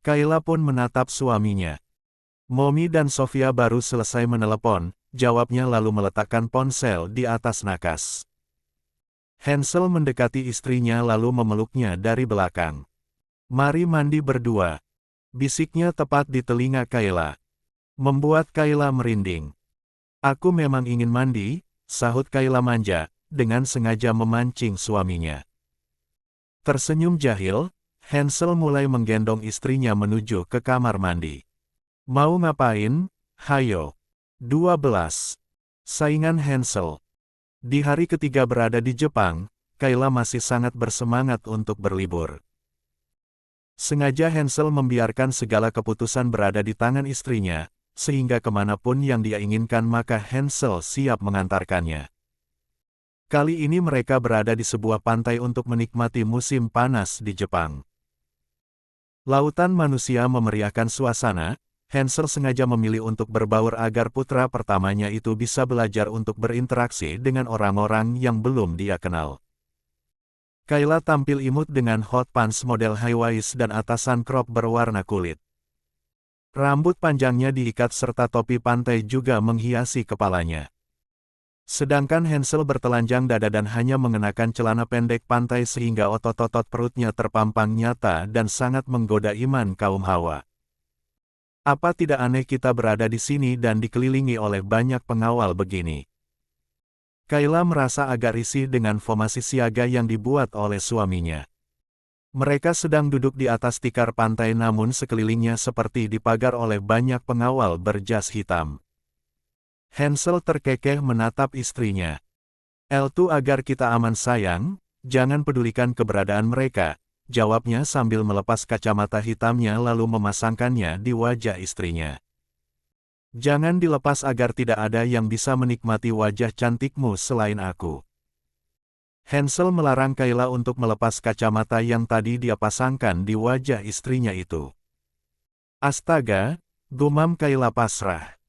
Kayla pun menatap suaminya. Mommy dan Sofia baru selesai menelepon, jawabnya lalu meletakkan ponsel di atas nakas. Hansel mendekati istrinya lalu memeluknya dari belakang. Mari mandi berdua. Bisiknya tepat di telinga Kayla. Membuat Kayla merinding. Aku memang ingin mandi, sahut Kayla manja, dengan sengaja memancing suaminya. Tersenyum jahil, Hansel mulai menggendong istrinya menuju ke kamar mandi. Mau ngapain? Hayo. 12. Saingan Hansel. Di hari ketiga berada di Jepang, Kayla masih sangat bersemangat untuk berlibur. Sengaja Hansel membiarkan segala keputusan berada di tangan istrinya, sehingga kemanapun yang dia inginkan maka Hansel siap mengantarkannya. Kali ini mereka berada di sebuah pantai untuk menikmati musim panas di Jepang. Lautan manusia memeriahkan suasana, Hansel sengaja memilih untuk berbaur agar putra pertamanya itu bisa belajar untuk berinteraksi dengan orang-orang yang belum dia kenal. Kayla tampil imut dengan hot pants model high-waist dan atasan crop berwarna kulit. Rambut panjangnya diikat serta topi pantai juga menghiasi kepalanya. Sedangkan Hansel bertelanjang dada dan hanya mengenakan celana pendek pantai sehingga otot-otot perutnya terpampang nyata dan sangat menggoda iman kaum Hawa. Apa tidak aneh kita berada di sini dan dikelilingi oleh banyak pengawal begini? Kayla merasa agak risih dengan formasi siaga yang dibuat oleh suaminya. Mereka sedang duduk di atas tikar pantai namun sekelilingnya seperti dipagar oleh banyak pengawal berjas hitam. Hansel terkekeh menatap istrinya. "Eltu agar kita aman sayang, jangan pedulikan keberadaan mereka," jawabnya sambil melepas kacamata hitamnya lalu memasangkannya di wajah istrinya. "Jangan dilepas agar tidak ada yang bisa menikmati wajah cantikmu selain aku." Hansel melarang Kayla untuk melepas kacamata yang tadi dia pasangkan di wajah istrinya itu. "Astaga," gumam Kayla pasrah.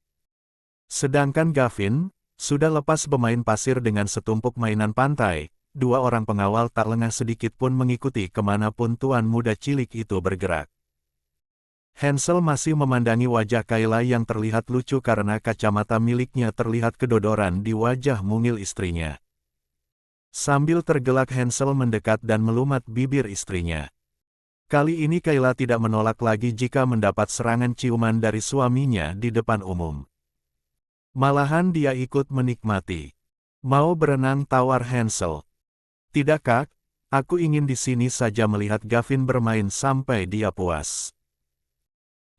Sedangkan Gavin, sudah lepas bermain pasir dengan setumpuk mainan pantai, dua orang pengawal tak lengah sedikit pun mengikuti kemanapun tuan muda cilik itu bergerak. Hansel masih memandangi wajah Kayla yang terlihat lucu karena kacamata miliknya terlihat kedodoran di wajah mungil istrinya. Sambil tergelak Hansel mendekat dan melumat bibir istrinya. Kali ini Kayla tidak menolak lagi jika mendapat serangan ciuman dari suaminya di depan umum. Malahan dia ikut menikmati. Mau berenang, tawar Hansel. Tidak Kak, aku ingin di sini saja melihat Gavin bermain sampai dia puas.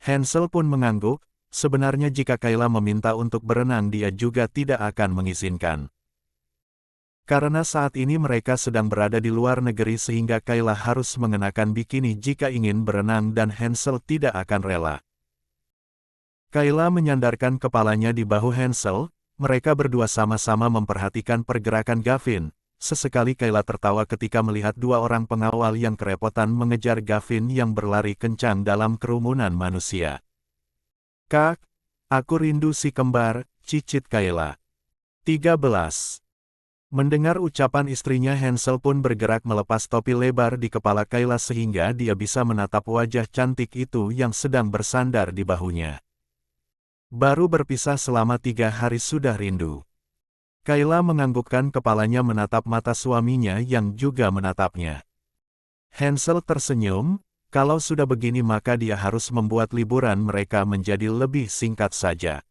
Hansel pun mengangguk, sebenarnya jika Kayla meminta untuk berenang dia juga tidak akan mengizinkan. Karena saat ini mereka sedang berada di luar negeri sehingga Kayla harus mengenakan bikini jika ingin berenang dan Hansel tidak akan rela. Kayla menyandarkan kepalanya di bahu Hansel, mereka berdua sama-sama memperhatikan pergerakan Gavin. Sesekali Kayla tertawa ketika melihat dua orang pengawal yang kerepotan mengejar Gavin yang berlari kencang dalam kerumunan manusia. Kak, aku rindu si kembar, cicit Kayla. 13. Mendengar ucapan istrinya Hansel pun bergerak melepas topi lebar di kepala Kayla sehingga dia bisa menatap wajah cantik itu yang sedang bersandar di bahunya. Baru berpisah selama 3 hari sudah rindu. Kayla menganggukkan kepalanya menatap mata suaminya yang juga menatapnya. Hansel tersenyum, kalau sudah begini maka dia harus membuat liburan mereka menjadi lebih singkat saja.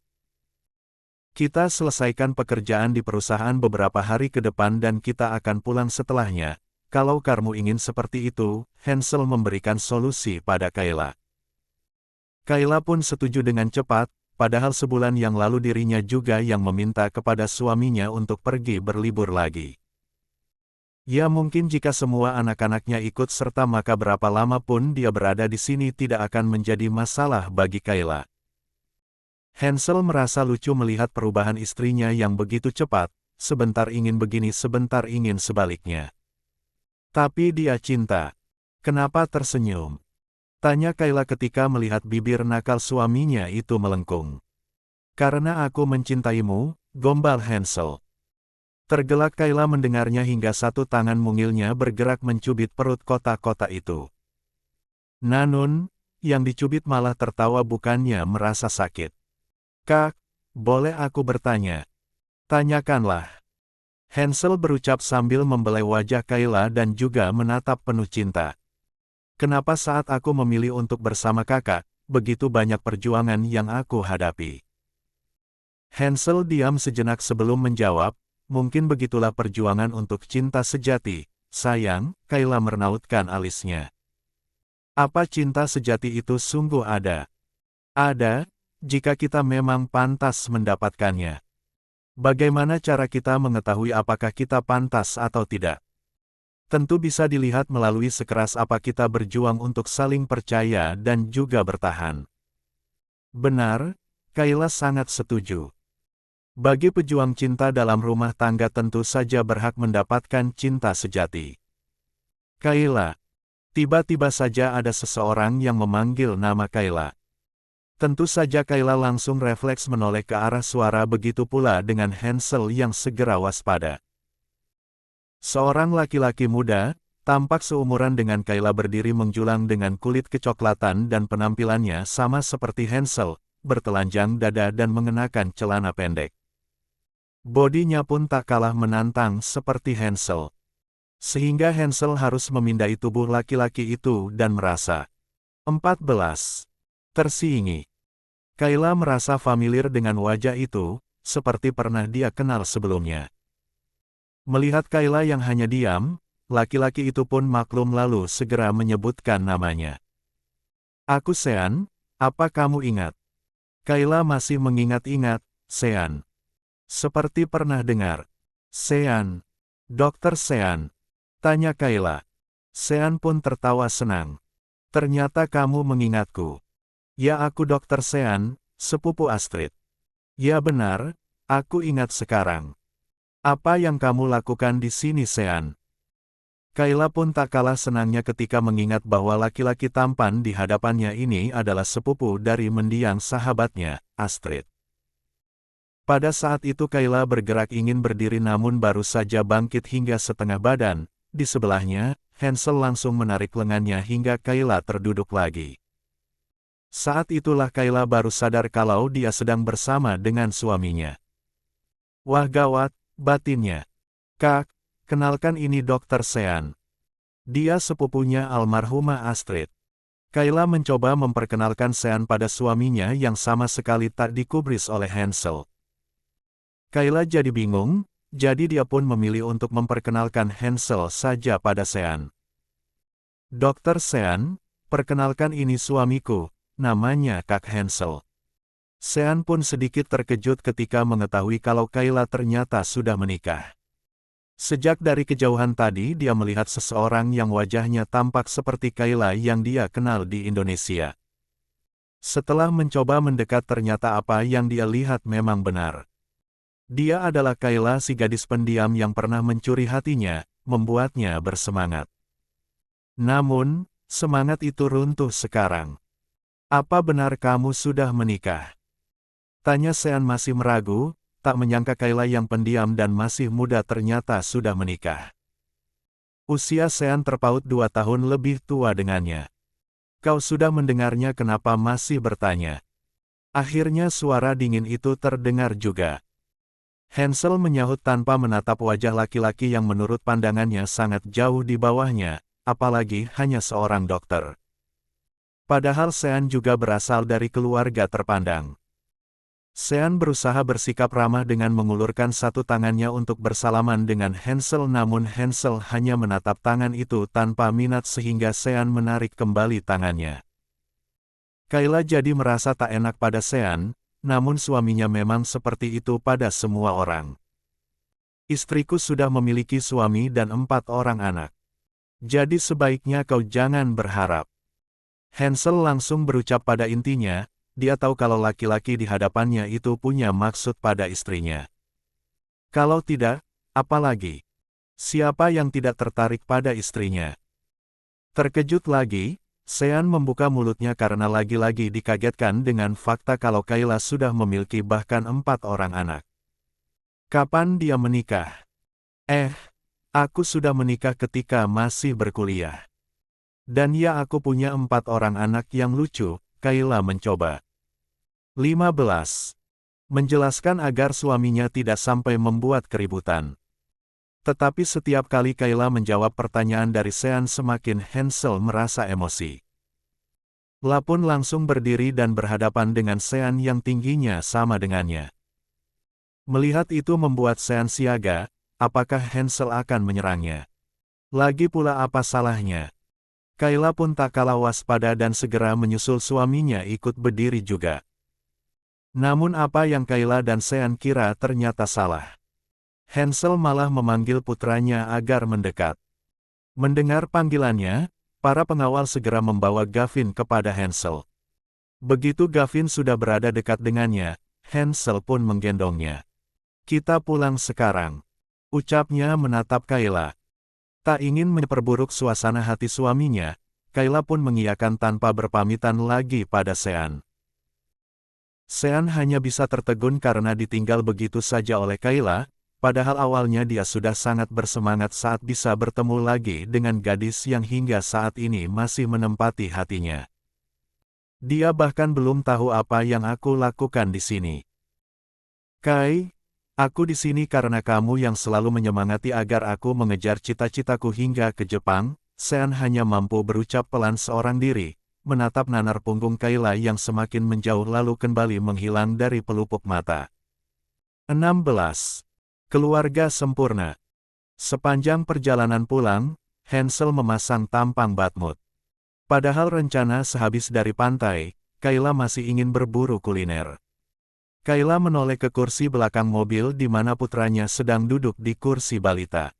Kita selesaikan pekerjaan di perusahaan beberapa hari ke depan dan kita akan pulang setelahnya. Kalau kamu ingin seperti itu, Hansel memberikan solusi pada Kayla. Kayla pun setuju dengan cepat, padahal sebulan yang lalu dirinya juga yang meminta kepada suaminya untuk pergi berlibur lagi. Ya mungkin jika semua anak-anaknya ikut serta maka berapa lama pun dia berada di sini tidak akan menjadi masalah bagi Kayla. Hansel merasa lucu melihat perubahan istrinya yang begitu cepat, sebentar ingin begini sebentar ingin sebaliknya. Tapi dia cinta. Kenapa tersenyum? Tanya Kayla ketika melihat bibir nakal suaminya itu melengkung. Karena aku mencintaimu, gombal Hansel. Tergelak Kayla mendengarnya hingga satu tangan mungilnya bergerak mencubit perut kotak-kotak itu. Namun, yang dicubit malah tertawa bukannya merasa sakit. Kak, boleh aku bertanya? Tanyakanlah. Hansel berucap sambil membelai wajah Kayla dan juga menatap penuh cinta. Kenapa saat aku memilih untuk bersama kakak, begitu banyak perjuangan yang aku hadapi? Hansel diam sejenak sebelum menjawab, mungkin begitulah perjuangan untuk cinta sejati, sayang, Kayla mernautkan alisnya. Apa cinta sejati itu sungguh ada? Ada, jika kita memang pantas mendapatkannya. Bagaimana cara kita mengetahui apakah kita pantas atau tidak? Tentu bisa dilihat melalui sekeras apa kita berjuang untuk saling percaya dan juga bertahan. Benar, Kayla sangat setuju. Bagi pejuang cinta dalam rumah tangga tentu saja berhak mendapatkan cinta sejati. Kayla. Tiba-tiba saja ada seseorang yang memanggil nama Kayla. Tentu saja Kayla langsung refleks menoleh ke arah suara begitu pula dengan Hansel yang segera waspada. Seorang laki-laki muda, tampak seumuran dengan Kayla berdiri menjulang dengan kulit kecoklatan dan penampilannya sama seperti Hansel, bertelanjang dada dan mengenakan celana pendek. Bodinya pun tak kalah menantang seperti Hansel. Sehingga Hansel harus memindai tubuh laki-laki itu dan merasa 14. Tersiingi. Kayla merasa familiar dengan wajah itu, seperti pernah dia kenal sebelumnya. Melihat Kayla yang hanya diam, laki-laki itu pun maklum lalu segera menyebutkan namanya. Aku Sean, apa kamu ingat? Kayla masih mengingat-ingat, Sean. Seperti pernah dengar. Sean. Dokter Sean. Tanya Kayla. Sean pun tertawa senang. Ternyata kamu mengingatku. Ya aku Dokter Sean, sepupu Astrid. Ya benar, aku ingat sekarang. Apa yang kamu lakukan di sini Sean? Kayla pun tak kalah senangnya ketika mengingat bahwa laki-laki tampan di hadapannya ini adalah sepupu dari mendiang sahabatnya, Astrid. Pada saat itu Kayla bergerak ingin berdiri namun baru saja bangkit hingga setengah badan, di sebelahnya, Hansel langsung menarik lengannya hingga Kayla terduduk lagi. Saat itulah Kayla baru sadar kalau dia sedang bersama dengan suaminya. Wah gawat, batinnya. Kak, Kenalkan ini Dr. Sean. Dia sepupunya almarhumah Astrid. Kayla mencoba memperkenalkan Sean pada suaminya yang sama sekali tak digubris oleh Hansel. Kayla jadi bingung, jadi dia pun memilih untuk memperkenalkan Hansel saja pada Sean. Dr. Sean, perkenalkan ini suamiku, namanya Kak Hansel. Sean pun sedikit terkejut ketika mengetahui kalau Kayla ternyata sudah menikah. Sejak dari kejauhan tadi dia melihat seseorang yang wajahnya tampak seperti Kayla yang dia kenal di Indonesia. Setelah mencoba mendekat ternyata apa yang dia lihat memang benar. Dia adalah Kayla, si gadis pendiam yang pernah mencuri hatinya, membuatnya bersemangat. Namun, semangat itu runtuh sekarang. Apa benar kamu sudah menikah? Tanya Sean masih meragu, tak menyangka Kayla yang pendiam dan masih muda ternyata sudah menikah. Usia Sean terpaut 2 tahun lebih tua dengannya. Kau sudah mendengarnya, kenapa masih bertanya? Akhirnya suara dingin itu terdengar juga. Hansel menyahut tanpa menatap wajah laki-laki yang menurut pandangannya sangat jauh di bawahnya, apalagi hanya seorang dokter. Padahal Sean juga berasal dari keluarga terpandang. Sean berusaha bersikap ramah dengan mengulurkan satu tangannya untuk bersalaman dengan Hansel, namun Hansel hanya menatap tangan itu tanpa minat sehingga Sean menarik kembali tangannya. Kayla jadi merasa tak enak pada Sean, namun suaminya memang seperti itu pada semua orang. Istriku sudah memiliki suami dan 4 orang anak. Jadi sebaiknya kau jangan berharap. Hansel langsung berucap pada intinya. Dia tahu kalau laki-laki di hadapannya itu punya maksud pada istrinya. Kalau tidak, apalagi? Siapa yang tidak tertarik pada istrinya? Terkejut lagi, Sean membuka mulutnya karena lagi-lagi dikagetkan dengan fakta kalau Kayla sudah memiliki bahkan 4 orang anak. Kapan dia menikah? Aku sudah menikah ketika masih berkuliah. Dan ya, aku punya 4 orang anak yang lucu, Kayla mencoba. 15. Menjelaskan agar suaminya tidak sampai membuat keributan. Tetapi setiap kali Kayla menjawab pertanyaan dari Sean, semakin Hansel merasa emosi. La pun langsung berdiri dan berhadapan dengan Sean yang tingginya sama dengannya. Melihat itu membuat Sean siaga, apakah Hansel akan menyerangnya? Lagi pula apa salahnya? Kayla pun tak kalah waspada dan segera menyusul suaminya ikut berdiri juga. Namun apa yang Kayla dan Sean kira ternyata salah. Hansel malah memanggil putranya agar mendekat. Mendengar panggilannya, para pengawal segera membawa Gavin kepada Hansel. Begitu Gavin sudah berada dekat dengannya, Hansel pun menggendongnya. Kita pulang sekarang, ucapnya menatap Kayla. Tak ingin memperburuk suasana hati suaminya, Kayla pun mengiyakan tanpa berpamitan lagi pada Sean. Sean hanya bisa tertegun karena ditinggal begitu saja oleh Kayla, padahal awalnya dia sudah sangat bersemangat saat bisa bertemu lagi dengan gadis yang hingga saat ini masih menempati hatinya. Dia bahkan belum tahu apa yang aku lakukan di sini. Kai, aku di sini karena kamu yang selalu menyemangati agar aku mengejar cita-citaku hingga ke Jepang. Sean hanya mampu berucap pelan seorang diri, menatap nanar punggung Kayla yang semakin menjauh lalu kembali menghilang dari pelupuk mata. 16. Keluarga sempurna. Sepanjang perjalanan pulang, Hansel memasang tampang batmut. Padahal rencana sehabis dari pantai, Kayla masih ingin berburu kuliner. Kayla menoleh ke kursi belakang mobil di mana putranya sedang duduk di kursi balita.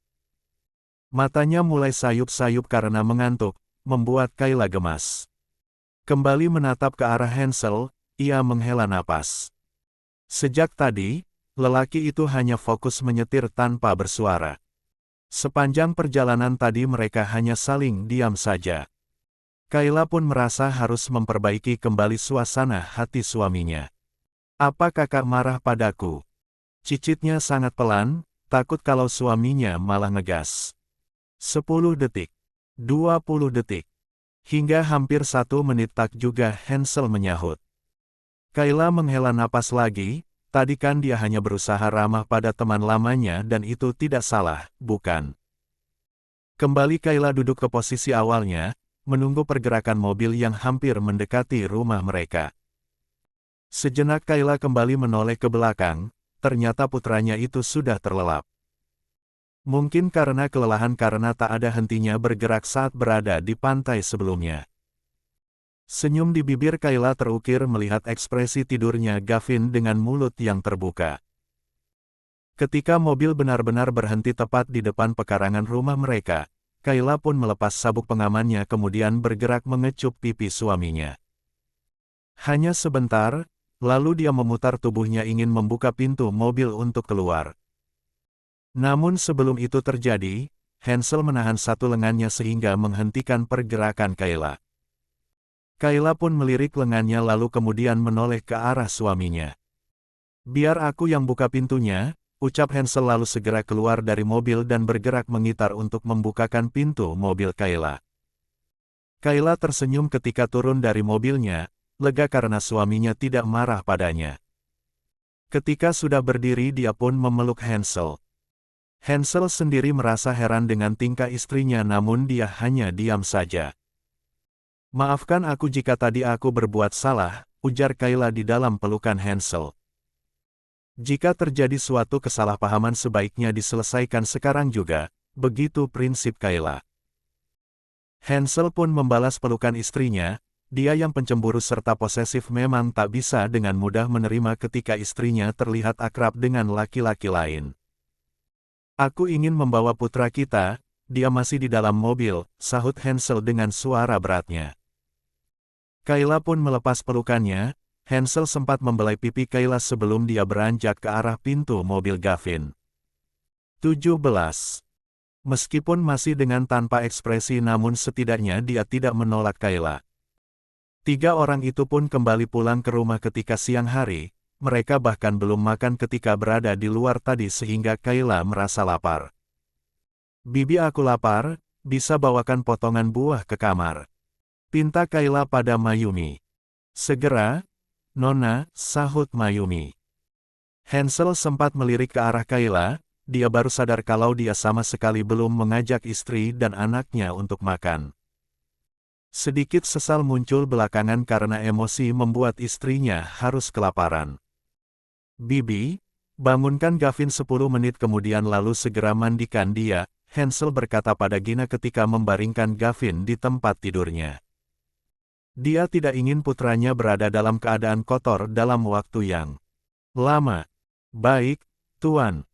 Matanya mulai sayup-sayup karena mengantuk, membuat Kayla gemas. Kembali menatap ke arah Hansel, ia menghela napas. Sejak tadi, lelaki itu hanya fokus menyetir tanpa bersuara. Sepanjang perjalanan tadi mereka hanya saling diam saja. Kayla pun merasa harus memperbaiki kembali suasana hati suaminya. Apa kakak marah padaku? Cicitnya sangat pelan, takut kalau suaminya malah ngegas. 10 detik. 20 detik. Hingga hampir 1 menit tak juga Hansel menyahut. Kayla menghela napas lagi, tadi kan dia hanya berusaha ramah pada teman lamanya dan itu tidak salah, bukan? Kembali Kayla duduk ke posisi awalnya, menunggu pergerakan mobil yang hampir mendekati rumah mereka. Sejenak Kayla kembali menoleh ke belakang, ternyata putranya itu sudah terlelap. Mungkin karena kelelahan karena tak ada hentinya bergerak saat berada di pantai sebelumnya. Senyum di bibir Kayla terukir melihat ekspresi tidurnya Gavin dengan mulut yang terbuka. Ketika mobil benar-benar berhenti tepat di depan pekarangan rumah mereka, Kayla pun melepas sabuk pengamannya kemudian bergerak mengecup pipi suaminya. Hanya sebentar, lalu dia memutar tubuhnya ingin membuka pintu mobil untuk keluar. Namun sebelum itu terjadi, Hansel menahan satu lengannya sehingga menghentikan pergerakan Kayla. Kayla pun melirik lengannya lalu kemudian menoleh ke arah suaminya. "Biar aku yang buka pintunya," ucap Hansel lalu segera keluar dari mobil dan bergerak mengitar untuk membukakan pintu mobil Kayla. Kayla tersenyum ketika turun dari mobilnya, lega karena suaminya tidak marah padanya. Ketika sudah berdiri dia pun memeluk Hansel. Hansel sendiri merasa heran dengan tingkah istrinya namun dia hanya diam saja. "Maafkan aku jika tadi aku berbuat salah," ujar Kayla di dalam pelukan Hansel. "Jika terjadi suatu kesalahpahaman sebaiknya diselesaikan sekarang juga," begitu prinsip Kayla. Hansel pun membalas pelukan istrinya, dia yang pencemburu serta posesif memang tak bisa dengan mudah menerima ketika istrinya terlihat akrab dengan laki-laki lain. "Aku ingin membawa putra kita, dia masih di dalam mobil," sahut Hansel dengan suara beratnya. Kayla pun melepas pelukannya, Hansel sempat membelai pipi Kayla sebelum dia beranjak ke arah pintu mobil Gavin. 17. Meskipun masih dengan tanpa ekspresi namun setidaknya dia tidak menolak Kayla. 3 orang itu pun kembali pulang ke rumah ketika siang hari, mereka bahkan belum makan ketika berada di luar tadi sehingga Kayla merasa lapar. "Bibi aku lapar, bisa bawakan potongan buah ke kamar?" pinta Kayla pada Mayumi. "Segera, Nona," sahut Mayumi. Hansel sempat melirik ke arah Kayla, dia baru sadar kalau dia sama sekali belum mengajak istri dan anaknya untuk makan. Sedikit sesal muncul belakangan karena emosi membuat istrinya harus kelaparan. "Bibi, bangunkan Gavin 10 menit kemudian lalu segera mandikan dia," Hansel berkata pada Gina ketika membaringkan Gavin di tempat tidurnya. Dia tidak ingin putranya berada dalam keadaan kotor dalam waktu yang lama. "Baik, Tuan."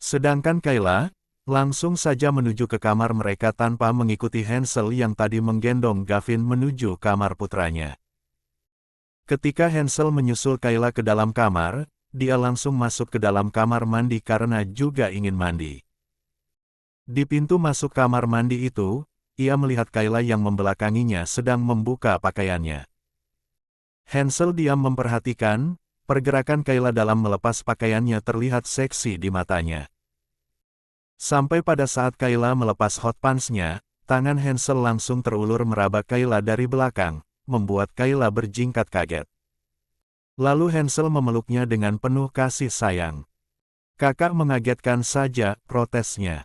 Sedangkan Kayla langsung saja menuju ke kamar mereka tanpa mengikuti Hansel yang tadi menggendong Gavin menuju kamar putranya. Ketika Hansel menyusul Kayla ke dalam kamar, dia langsung masuk ke dalam kamar mandi karena juga ingin mandi. Di pintu masuk kamar mandi itu, ia melihat Kayla yang membelakanginya sedang membuka pakaiannya. Hansel diam memperhatikan, pergerakan Kayla dalam melepas pakaiannya terlihat seksi di matanya. Sampai pada saat Kayla melepas hot pants-nya, tangan Hansel langsung terulur meraba Kayla dari belakang, membuat Kayla berjingkat kaget. Lalu Hansel memeluknya dengan penuh kasih sayang. "Kakak mengagetkan saja," protesnya.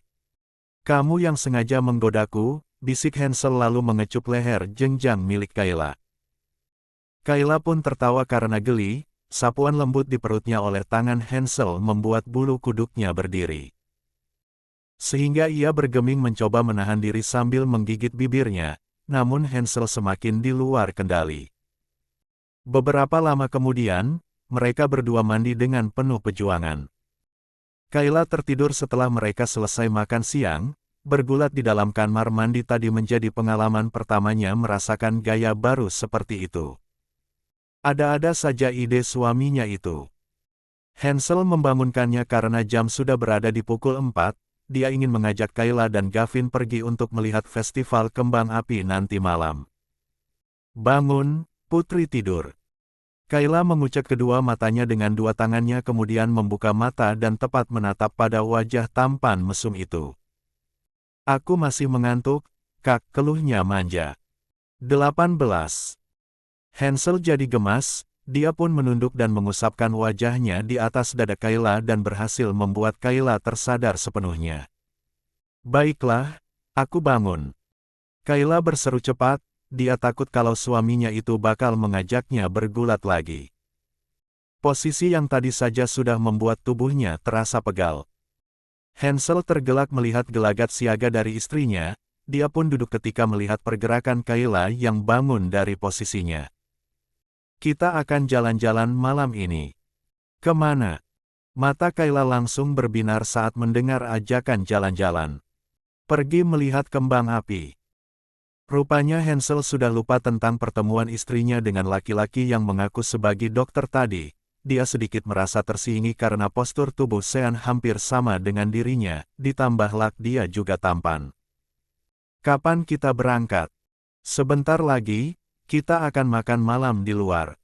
"Kamu yang sengaja menggodaku," bisik Hansel lalu mengecup leher jenjang milik Kayla. Kayla pun tertawa karena geli, sapuan lembut di perutnya oleh tangan Hansel membuat bulu kuduknya berdiri. Sehingga ia bergeming mencoba menahan diri sambil menggigit bibirnya, namun Hansel semakin di luar kendali. Beberapa lama kemudian, mereka berdua mandi dengan penuh perjuangan. Kayla tertidur setelah mereka selesai makan siang, bergulat di dalam kamar mandi tadi menjadi pengalaman pertamanya merasakan gaya baru seperti itu. Ada-ada saja ide suaminya itu. Hansel membangunkannya karena jam sudah berada di pukul 4, dia ingin mengajak Kayla dan Gavin pergi untuk melihat festival kembang api nanti malam. "Bangun, putri tidur." Kayla mengucek kedua matanya dengan dua tangannya kemudian membuka mata dan tepat menatap pada wajah tampan mesum itu. "Aku masih mengantuk, Kak," keluhnya manja. 18. Hansel jadi gemas, Dia pun menunduk dan mengusapkan wajahnya di atas dada Kayla dan berhasil membuat Kayla tersadar sepenuhnya. Baiklah, aku bangun. Kayla berseru cepat, dia takut kalau suaminya itu bakal mengajaknya bergulat lagi. Posisi yang tadi saja sudah membuat tubuhnya terasa pegal. Hansel tergelak melihat gelagat siaga dari istrinya, dia pun duduk ketika melihat pergerakan Kayla yang bangun dari posisinya. Kita akan jalan-jalan malam ini. Kemana? Mata Kayla langsung berbinar saat mendengar ajakan jalan-jalan. Pergi melihat kembang api. Rupanya Hansel sudah lupa tentang pertemuan istrinya dengan laki-laki yang mengaku sebagai dokter tadi. Dia sedikit merasa tersingi karena postur tubuh Sean hampir sama dengan dirinya, ditambah lak dia juga tampan. Kapan kita berangkat? Sebentar lagi, kita akan makan malam di luar.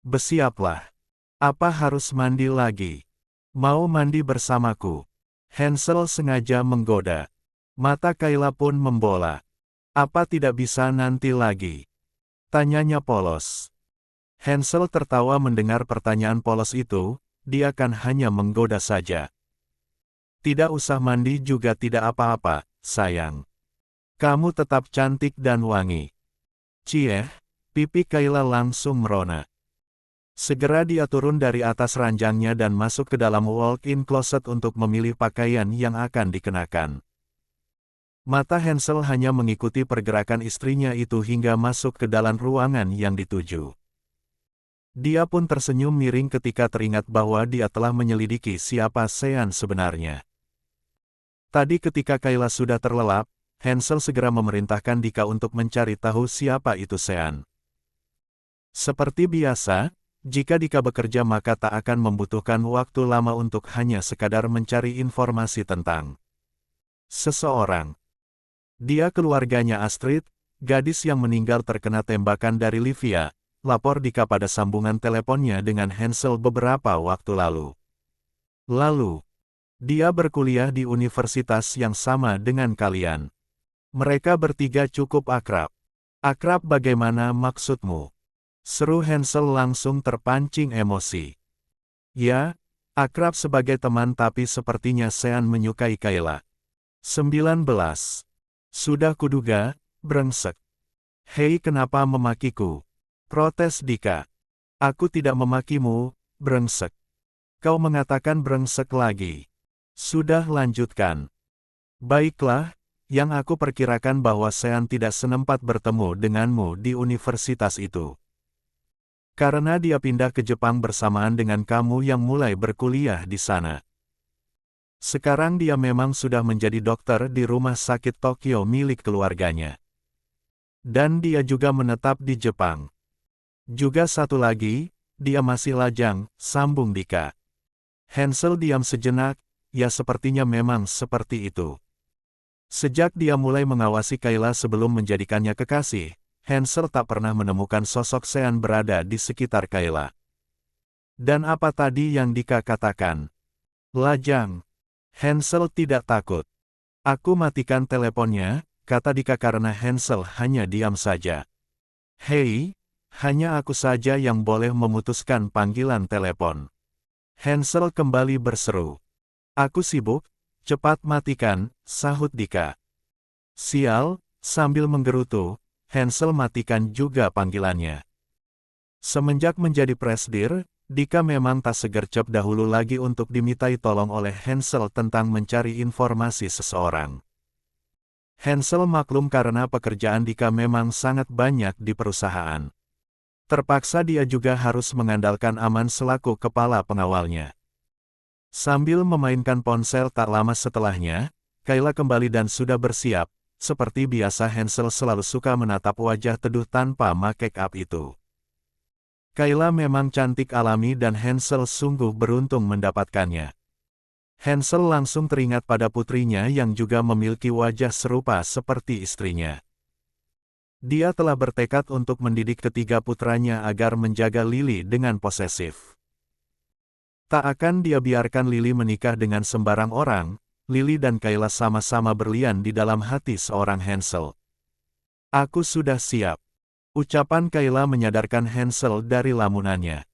Bersiaplah. Apa harus mandi lagi? Mau mandi bersamaku? Hansel sengaja menggoda. Mata Kayla pun membola. Apa tidak bisa nanti lagi? Tanyanya polos. Hansel tertawa mendengar pertanyaan polos itu, dia kan hanya menggoda saja. Tidak usah mandi juga tidak apa-apa, sayang. Kamu tetap cantik dan wangi. Cieh, pipi Kayla langsung merona. Segera dia turun dari atas ranjangnya dan masuk ke dalam walk-in closet untuk memilih pakaian yang akan dikenakan. Mata Hansel hanya mengikuti pergerakan istrinya itu hingga masuk ke dalam ruangan yang dituju. Dia pun tersenyum miring ketika teringat bahwa dia telah menyelidiki siapa Sean sebenarnya. Tadi ketika Kayla sudah terlelap, Hansel segera memerintahkan Dika untuk mencari tahu siapa itu Sean. Seperti biasa, jika Dika bekerja maka tak akan membutuhkan waktu lama untuk hanya sekadar mencari informasi tentang seseorang. Dia keluarganya Astrid, gadis yang meninggal terkena tembakan dari Livia, lapor Dika pada sambungan teleponnya dengan Hansel beberapa waktu lalu. Lalu, dia berkuliah di universitas yang sama dengan kalian. Mereka bertiga cukup akrab. Akrab bagaimana maksudmu? Seru Hansel langsung terpancing emosi. Ya, akrab sebagai teman tapi sepertinya Sean menyukai Kayla. 19. Sudah kuduga, brengsek. Hei kenapa memakiku? Protes Dika. Aku tidak memakimu, brengsek. Kau mengatakan brengsek lagi. Sudah lanjutkan. Baiklah, yang aku perkirakan bahwa Sean tidak senempat bertemu denganmu di universitas itu. Karena dia pindah ke Jepang bersamaan dengan kamu yang mulai berkuliah di sana. Sekarang dia memang sudah menjadi dokter di rumah sakit Tokyo milik keluarganya. Dan dia juga menetap di Jepang. Juga satu lagi, dia masih lajang, sambung Dika. Hansel diam sejenak, ya sepertinya memang seperti itu. Sejak dia mulai mengawasi Kayla sebelum menjadikannya kekasih, Hansel tak pernah menemukan sosok Sean berada di sekitar Kayla. Dan apa tadi yang Dika katakan? Lajang. Hansel tidak takut. Aku matikan teleponnya, kata Dika karena Hansel hanya diam saja. Hei, hanya aku saja yang boleh memutuskan panggilan telepon. Hansel kembali berseru. Aku sibuk, cepat matikan, sahut Dika. Sial, sambil menggerutu, Hansel matikan juga panggilannya. Semenjak menjadi presdir, Dika memang tak segercep dahulu lagi untuk dimintai tolong oleh Hansel tentang mencari informasi seseorang. Hansel maklum karena pekerjaan Dika memang sangat banyak di perusahaan. Terpaksa dia juga harus mengandalkan Aman selaku kepala pengawalnya. Sambil memainkan ponsel tak lama setelahnya, Kayla kembali dan sudah bersiap. Seperti biasa Hansel selalu suka menatap wajah teduh tanpa make up itu. Kayla memang cantik alami dan Hansel sungguh beruntung mendapatkannya. Hansel langsung teringat pada putrinya yang juga memiliki wajah serupa seperti istrinya. Dia telah bertekad untuk mendidik ketiga putranya agar menjaga Lily dengan posesif. Tak akan dia biarkan Lily menikah dengan sembarang orang. Lily dan Kayla sama-sama berlian di dalam hati seorang Hansel. Aku sudah siap. Ucapan Kayla menyadarkan Hansel dari lamunannya.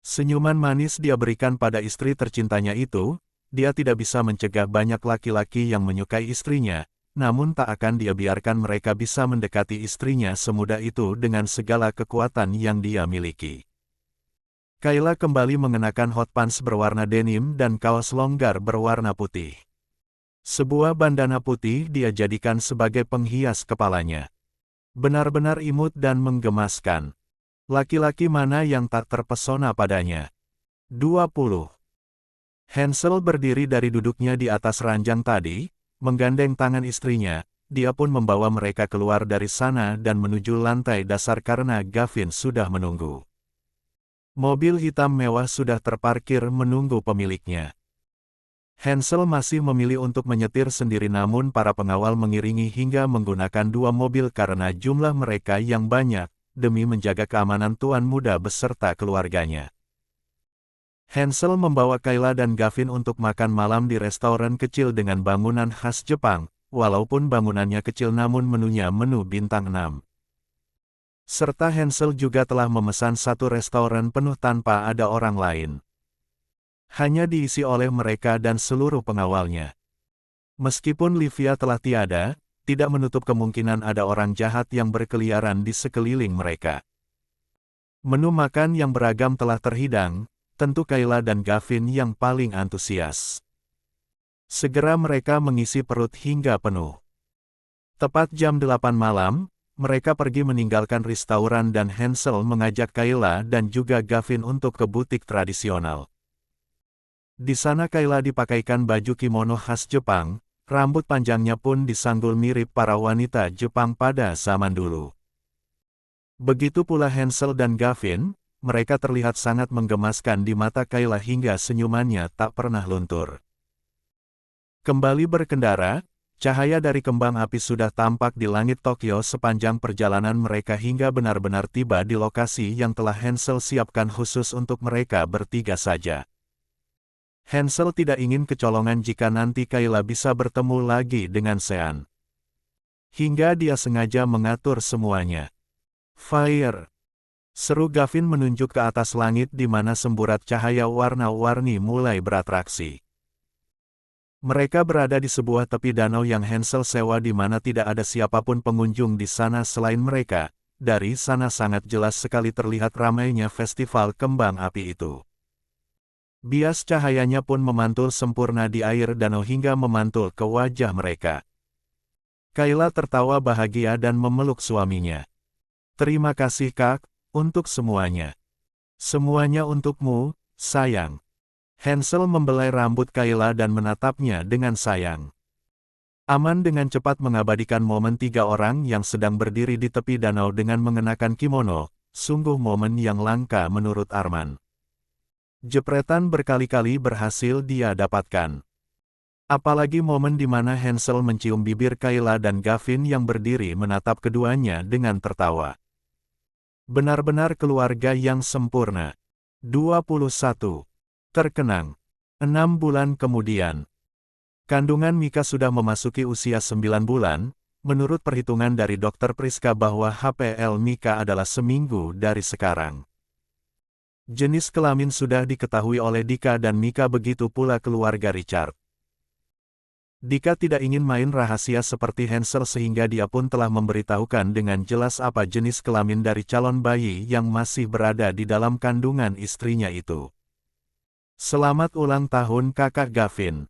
Senyuman manis dia berikan pada istri tercintanya itu, dia tidak bisa mencegah banyak laki-laki yang menyukai istrinya, namun tak akan dia biarkan mereka bisa mendekati istrinya semudah itu dengan segala kekuatan yang dia miliki. Kayla kembali mengenakan hot pants berwarna denim dan kaos longgar berwarna putih. Sebuah bandana putih dia jadikan sebagai penghias kepalanya. Benar-benar imut dan menggemaskan. Laki-laki mana yang tak terpesona padanya? 20. Hansel berdiri dari duduknya di atas ranjang tadi, menggandeng tangan istrinya, dia pun membawa mereka keluar dari sana dan menuju lantai dasar karena Gavin sudah menunggu. Mobil hitam mewah sudah terparkir menunggu pemiliknya. Hansel masih memilih untuk menyetir sendiri namun para pengawal mengiringi hingga menggunakan dua mobil karena jumlah mereka yang banyak, demi menjaga keamanan tuan muda beserta keluarganya. Hansel membawa Kayla dan Gavin untuk makan malam di restoran kecil dengan bangunan khas Jepang, walaupun bangunannya kecil namun menunya menu bintang 6. Serta Hansel juga telah memesan satu restoran penuh tanpa ada orang lain. Hanya diisi oleh mereka dan seluruh pengawalnya. Meskipun Livia telah tiada, tidak menutup kemungkinan ada orang jahat yang berkeliaran di sekeliling mereka. Menu makan yang beragam telah terhidang, tentu Kayla dan Gavin yang paling antusias. Segera mereka mengisi perut hingga penuh. Tepat jam 8 malam, mereka pergi meninggalkan restoran dan Hansel mengajak Kayla dan juga Gavin untuk ke butik tradisional. Di sana Kayla dipakaikan baju kimono khas Jepang, rambut panjangnya pun disanggul mirip para wanita Jepang pada zaman dulu. Begitu pula Hansel dan Gavin, mereka terlihat sangat menggemaskan di mata Kayla hingga senyumannya tak pernah luntur. Kembali berkendara, cahaya dari kembang api sudah tampak di langit Tokyo sepanjang perjalanan mereka hingga benar-benar tiba di lokasi yang telah Hansel siapkan khusus untuk mereka bertiga saja. Hansel tidak ingin kecolongan jika nanti Kayla bisa bertemu lagi dengan Sean. Hingga dia sengaja mengatur semuanya. Fire! Seru Gavin menunjuk ke atas langit di mana semburat cahaya warna-warni mulai beratraksi. Mereka berada di sebuah tepi danau yang Hansel sewa di mana tidak ada siapapun pengunjung di sana selain mereka. Dari sana sangat jelas sekali terlihat ramainya festival kembang api itu. Bias cahayanya pun memantul sempurna di air danau hingga memantul ke wajah mereka. Kayla tertawa bahagia dan memeluk suaminya. Terima kasih Kak, untuk semuanya. Semuanya untukmu, sayang. Hansel membelai rambut Kayla dan menatapnya dengan sayang. Aman dengan cepat mengabadikan momen tiga orang yang sedang berdiri di tepi danau dengan mengenakan kimono, sungguh momen yang langka menurut Arman. Jepretan berkali-kali berhasil dia dapatkan. Apalagi momen di mana Hansel mencium bibir Kayla dan Gavin yang berdiri menatap keduanya dengan tertawa. Benar-benar keluarga yang sempurna. 21. Terkenang. 6 bulan kemudian. Kandungan Mika sudah memasuki usia 9 bulan, menurut perhitungan dari dokter Priska bahwa HPL Mika adalah seminggu dari sekarang. Jenis kelamin sudah diketahui oleh Dika dan Mika begitu pula keluarga Richard. Dika tidak ingin main rahasia seperti Hansel sehingga dia pun telah memberitahukan dengan jelas apa jenis kelamin dari calon bayi yang masih berada di dalam kandungan istrinya itu. Selamat ulang tahun Kakak Gavin.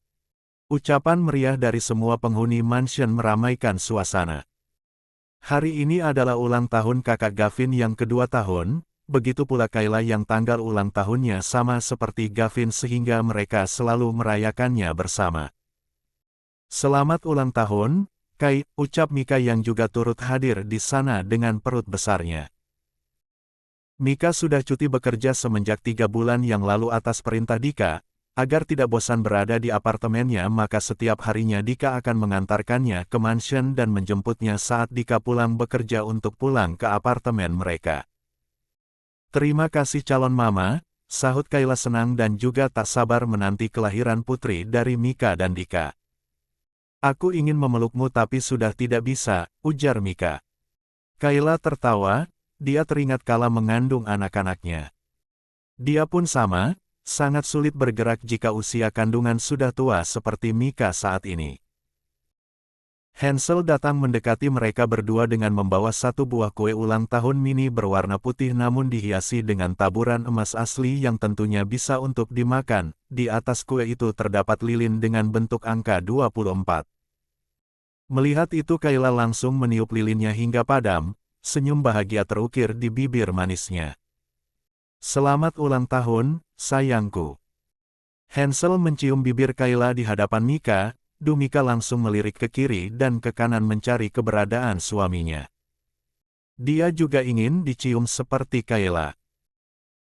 Ucapan meriah dari semua penghuni mansion meramaikan suasana. Hari ini adalah ulang tahun Kakak Gavin yang kedua tahun. Begitu pula Kayla yang tanggal ulang tahunnya sama seperti Gavin sehingga mereka selalu merayakannya bersama. Selamat ulang tahun, Kai, ucap Mika yang juga turut hadir di sana dengan perut besarnya. Mika sudah cuti bekerja semenjak 3 bulan yang lalu atas perintah Dika, agar tidak bosan berada di apartemennya maka setiap harinya Dika akan mengantarkannya ke mansion dan menjemputnya saat Dika pulang bekerja untuk pulang ke apartemen mereka. Terima kasih calon mama, sahut Kayla senang dan juga tak sabar menanti kelahiran putri dari Mika dan Dika. Aku ingin memelukmu tapi sudah tidak bisa, ujar Mika. Kayla tertawa, dia teringat kala mengandung anak-anaknya. Dia pun sama, sangat sulit bergerak jika usia kandungan sudah tua seperti Mika saat ini. Hansel datang mendekati mereka berdua dengan membawa satu buah kue ulang tahun mini berwarna putih namun dihiasi dengan taburan emas asli yang tentunya bisa untuk dimakan. Di atas kue itu terdapat lilin dengan bentuk angka 24. Melihat itu Kayla langsung meniup lilinnya hingga padam, senyum bahagia terukir di bibir manisnya. Selamat ulang tahun, sayangku. Hansel mencium bibir Kayla di hadapan Mika. Mika langsung melirik ke kiri dan ke kanan mencari keberadaan suaminya. Dia juga ingin dicium seperti Kayla.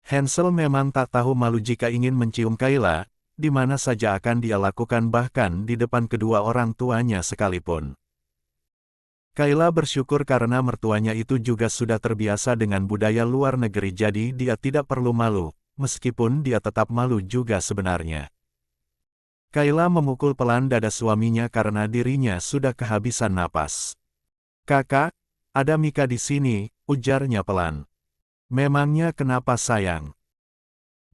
Hansel memang tak tahu malu jika ingin mencium Kayla, di mana saja akan dia lakukan bahkan di depan kedua orang tuanya sekalipun. Kayla bersyukur karena mertuanya itu juga sudah terbiasa dengan budaya luar negeri jadi dia tidak perlu malu, meskipun dia tetap malu juga sebenarnya. Kayla memukul pelan dada suaminya karena dirinya sudah kehabisan napas. "Kakak, ada Mika di sini," ujarnya pelan. "Memangnya kenapa sayang?"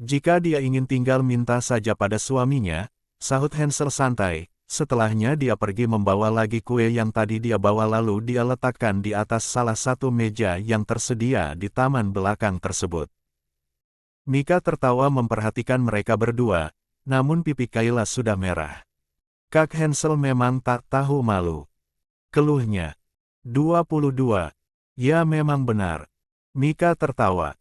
"Jika dia ingin tinggal minta saja pada suaminya," sahut Hansel santai. Setelahnya dia pergi membawa lagi kue yang tadi dia bawa lalu dia letakkan di atas salah satu meja yang tersedia di taman belakang tersebut. Mika tertawa memperhatikan mereka berdua. Namun pipi Kayla sudah merah. "Kak Hansel memang tak tahu malu," keluhnya. 22. "Ya memang benar." Mika tertawa.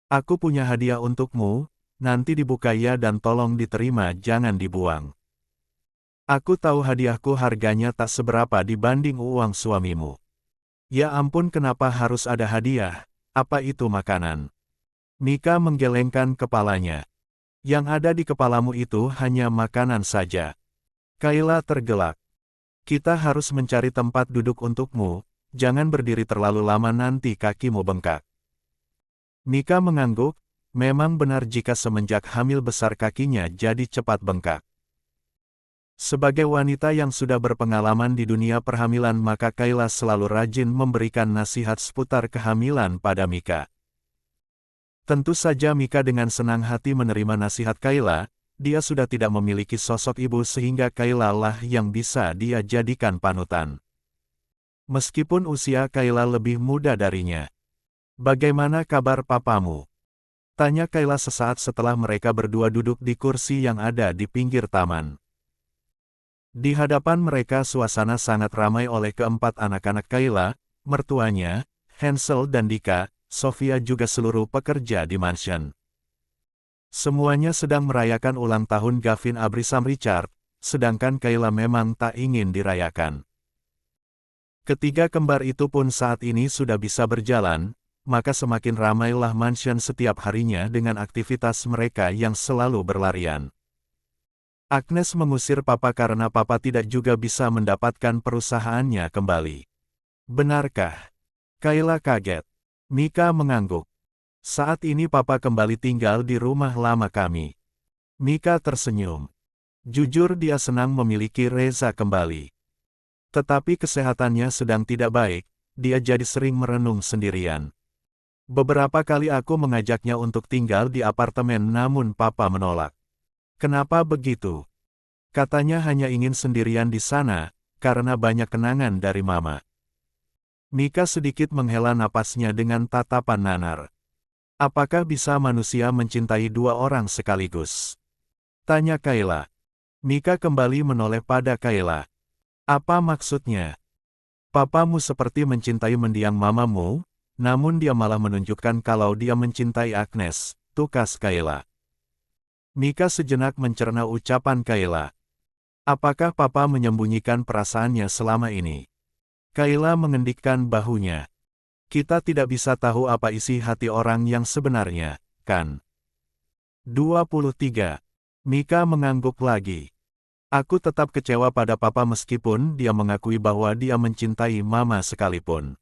"Aku punya hadiah untukmu, nanti dibuka ya dan tolong diterima jangan dibuang. Aku tahu hadiahku harganya tak seberapa dibanding uang suamimu." "Ya ampun kenapa harus ada hadiah, apa itu makanan?" Mika menggelengkan kepalanya. "Yang ada di kepalamu itu hanya makanan saja." Kayla tergelak. "Kita harus mencari tempat duduk untukmu, jangan berdiri terlalu lama nanti kakimu bengkak." Mika mengangguk, memang benar jika semenjak hamil besar kakinya jadi cepat bengkak. Sebagai wanita yang sudah berpengalaman di dunia perhamilan maka Kayla selalu rajin memberikan nasihat seputar kehamilan pada Mika. Tentu saja Mika dengan senang hati menerima nasihat Kayla, dia sudah tidak memiliki sosok ibu sehingga Kayla lah yang bisa dia jadikan panutan. Meskipun usia Kayla lebih muda darinya. "Bagaimana kabar papamu?" tanya Kayla sesaat setelah mereka berdua duduk di kursi yang ada di pinggir taman. Di hadapan mereka suasana sangat ramai oleh keempat anak-anak Kayla, mertuanya, Hansel dan Dika, Sofia juga seluruh pekerja di mansion. Semuanya sedang merayakan ulang tahun Gavin Abrisam Richard, sedangkan Kayla memang tak ingin dirayakan. Ketiga kembar itu pun saat ini sudah bisa berjalan, maka semakin ramailah mansion setiap harinya dengan aktivitas mereka yang selalu berlarian. Agnes mengusir papa karena papa tidak juga bisa mendapatkan perusahaannya kembali. "Benarkah?" Kayla kaget. Mika mengangguk. "Saat ini papa kembali tinggal di rumah lama kami." Mika tersenyum. Jujur dia senang memiliki Reza kembali. Tetapi kesehatannya sedang tidak baik, dia jadi sering merenung sendirian. "Beberapa kali aku mengajaknya untuk tinggal di apartemen namun papa menolak." "Kenapa begitu?" "Katanya hanya ingin sendirian di sana, karena banyak kenangan dari mama." Mika sedikit menghela napasnya dengan tatapan nanar. "Apakah bisa manusia mencintai dua orang sekaligus?" tanya Kayla. Mika kembali menoleh pada Kayla. "Apa maksudnya?" "Papamu seperti mencintai mendiang mamamu, namun dia malah menunjukkan kalau dia mencintai Agnes," tukas Kayla. Mika sejenak mencerna ucapan Kayla. "Apakah papa menyembunyikan perasaannya selama ini?" Kayla mengendikkan bahunya. "Kita tidak bisa tahu apa isi hati orang yang sebenarnya, kan?" 23. Mika mengangguk lagi. "Aku tetap kecewa pada papa meskipun dia mengakui bahwa dia mencintai mama sekalipun.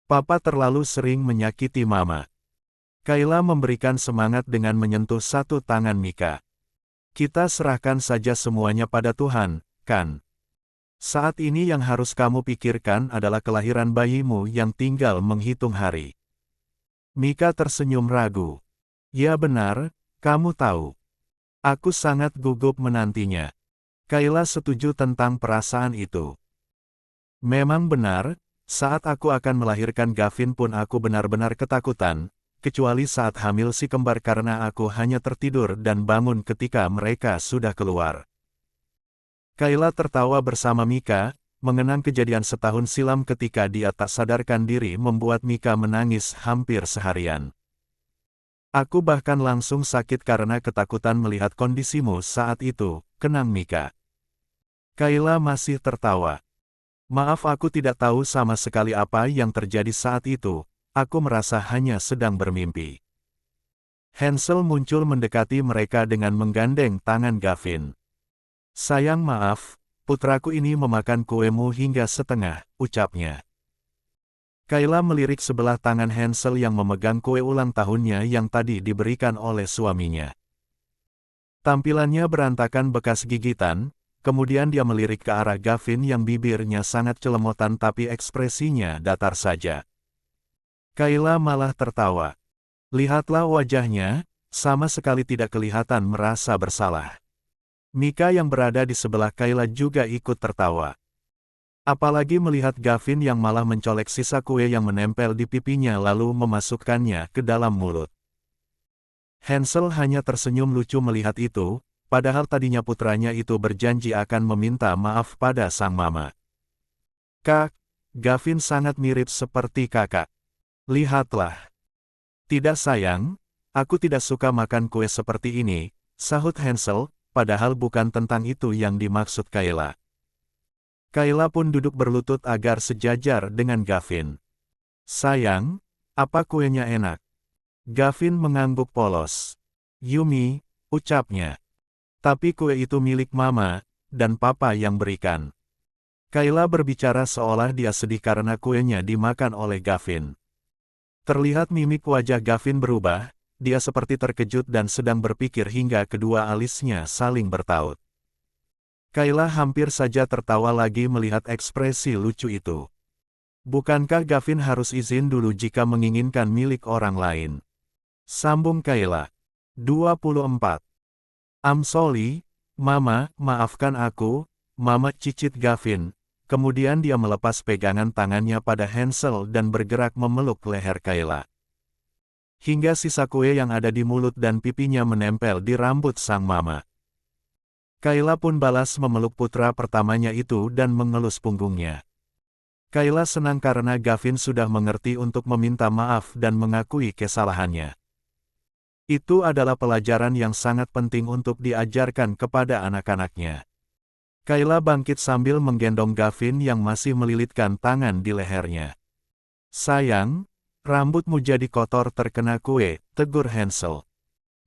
Papa terlalu sering menyakiti mama." Kayla memberikan semangat dengan menyentuh satu tangan Mika. "Kita serahkan saja semuanya pada Tuhan, kan?" Saat ini yang harus kamu pikirkan adalah kelahiran bayimu yang tinggal menghitung hari. Mika tersenyum ragu. Ya benar, kamu tahu. Aku sangat gugup menantinya. Kayla setuju tentang perasaan itu. Memang benar, saat aku akan melahirkan Gavin pun aku benar-benar ketakutan, kecuali saat hamil si kembar karena aku hanya tertidur dan bangun ketika mereka sudah keluar. Kayla tertawa bersama Mika, mengenang kejadian setahun silam ketika dia tak sadarkan diri membuat Mika menangis hampir seharian. Aku bahkan langsung sakit karena ketakutan melihat kondisimu saat itu, kenang Mika. Kayla masih tertawa. Maaf aku tidak tahu sama sekali apa yang terjadi saat itu, aku merasa hanya sedang bermimpi. Hansel muncul mendekati mereka dengan menggandeng tangan Gavin. Sayang maaf, putraku ini memakan kuemu hingga setengah, ucapnya. Kayla melirik sebelah tangan Hansel yang memegang kue ulang tahunnya yang tadi diberikan oleh suaminya. Tampilannya berantakan bekas gigitan, kemudian dia melirik ke arah Gavin yang bibirnya sangat celemotan tapi ekspresinya datar saja. Kayla malah tertawa. Lihatlah wajahnya, sama sekali tidak kelihatan merasa bersalah. Mika yang berada di sebelah Kayla juga ikut tertawa. Apalagi melihat Gavin yang malah mencolek sisa kue yang menempel di pipinya lalu memasukkannya ke dalam mulut. Hansel hanya tersenyum lucu melihat itu, padahal tadinya putranya itu berjanji akan meminta maaf pada sang mama. Kak, Gavin sangat mirip seperti kakak. Lihatlah. Tidak sayang, aku tidak suka makan kue seperti ini, sahut Hansel, padahal bukan tentang itu yang dimaksud Kayla. Kayla pun duduk berlutut agar sejajar dengan Gavin. Sayang, apa kuenya enak? Gavin mengangguk polos. Yummy, ucapnya. Tapi kue itu milik mama, dan papa yang berikan. Kayla berbicara seolah dia sedih karena kuenya dimakan oleh Gavin. Terlihat mimik wajah Gavin berubah, dia seperti terkejut dan sedang berpikir hingga kedua alisnya saling bertaut. Kayla hampir saja tertawa lagi melihat ekspresi lucu itu. Bukankah Gavin harus izin dulu jika menginginkan milik orang lain? Sambung Kayla. 24. I'm sorry, Mama, maafkan aku, Mama cicit Gavin. Kemudian dia melepas pegangan tangannya pada Hansel dan bergerak memeluk leher Kayla. Hingga sisa kue yang ada di mulut dan pipinya menempel di rambut sang mama. Kayla pun balas memeluk putra pertamanya itu dan mengelus punggungnya. Kayla senang karena Gavin sudah mengerti untuk meminta maaf dan mengakui kesalahannya. Itu adalah pelajaran yang sangat penting untuk diajarkan kepada anak-anaknya. Kayla bangkit sambil menggendong Gavin yang masih melilitkan tangan di lehernya. Sayang, rambutmu jadi kotor terkena kue, tegur Hansel.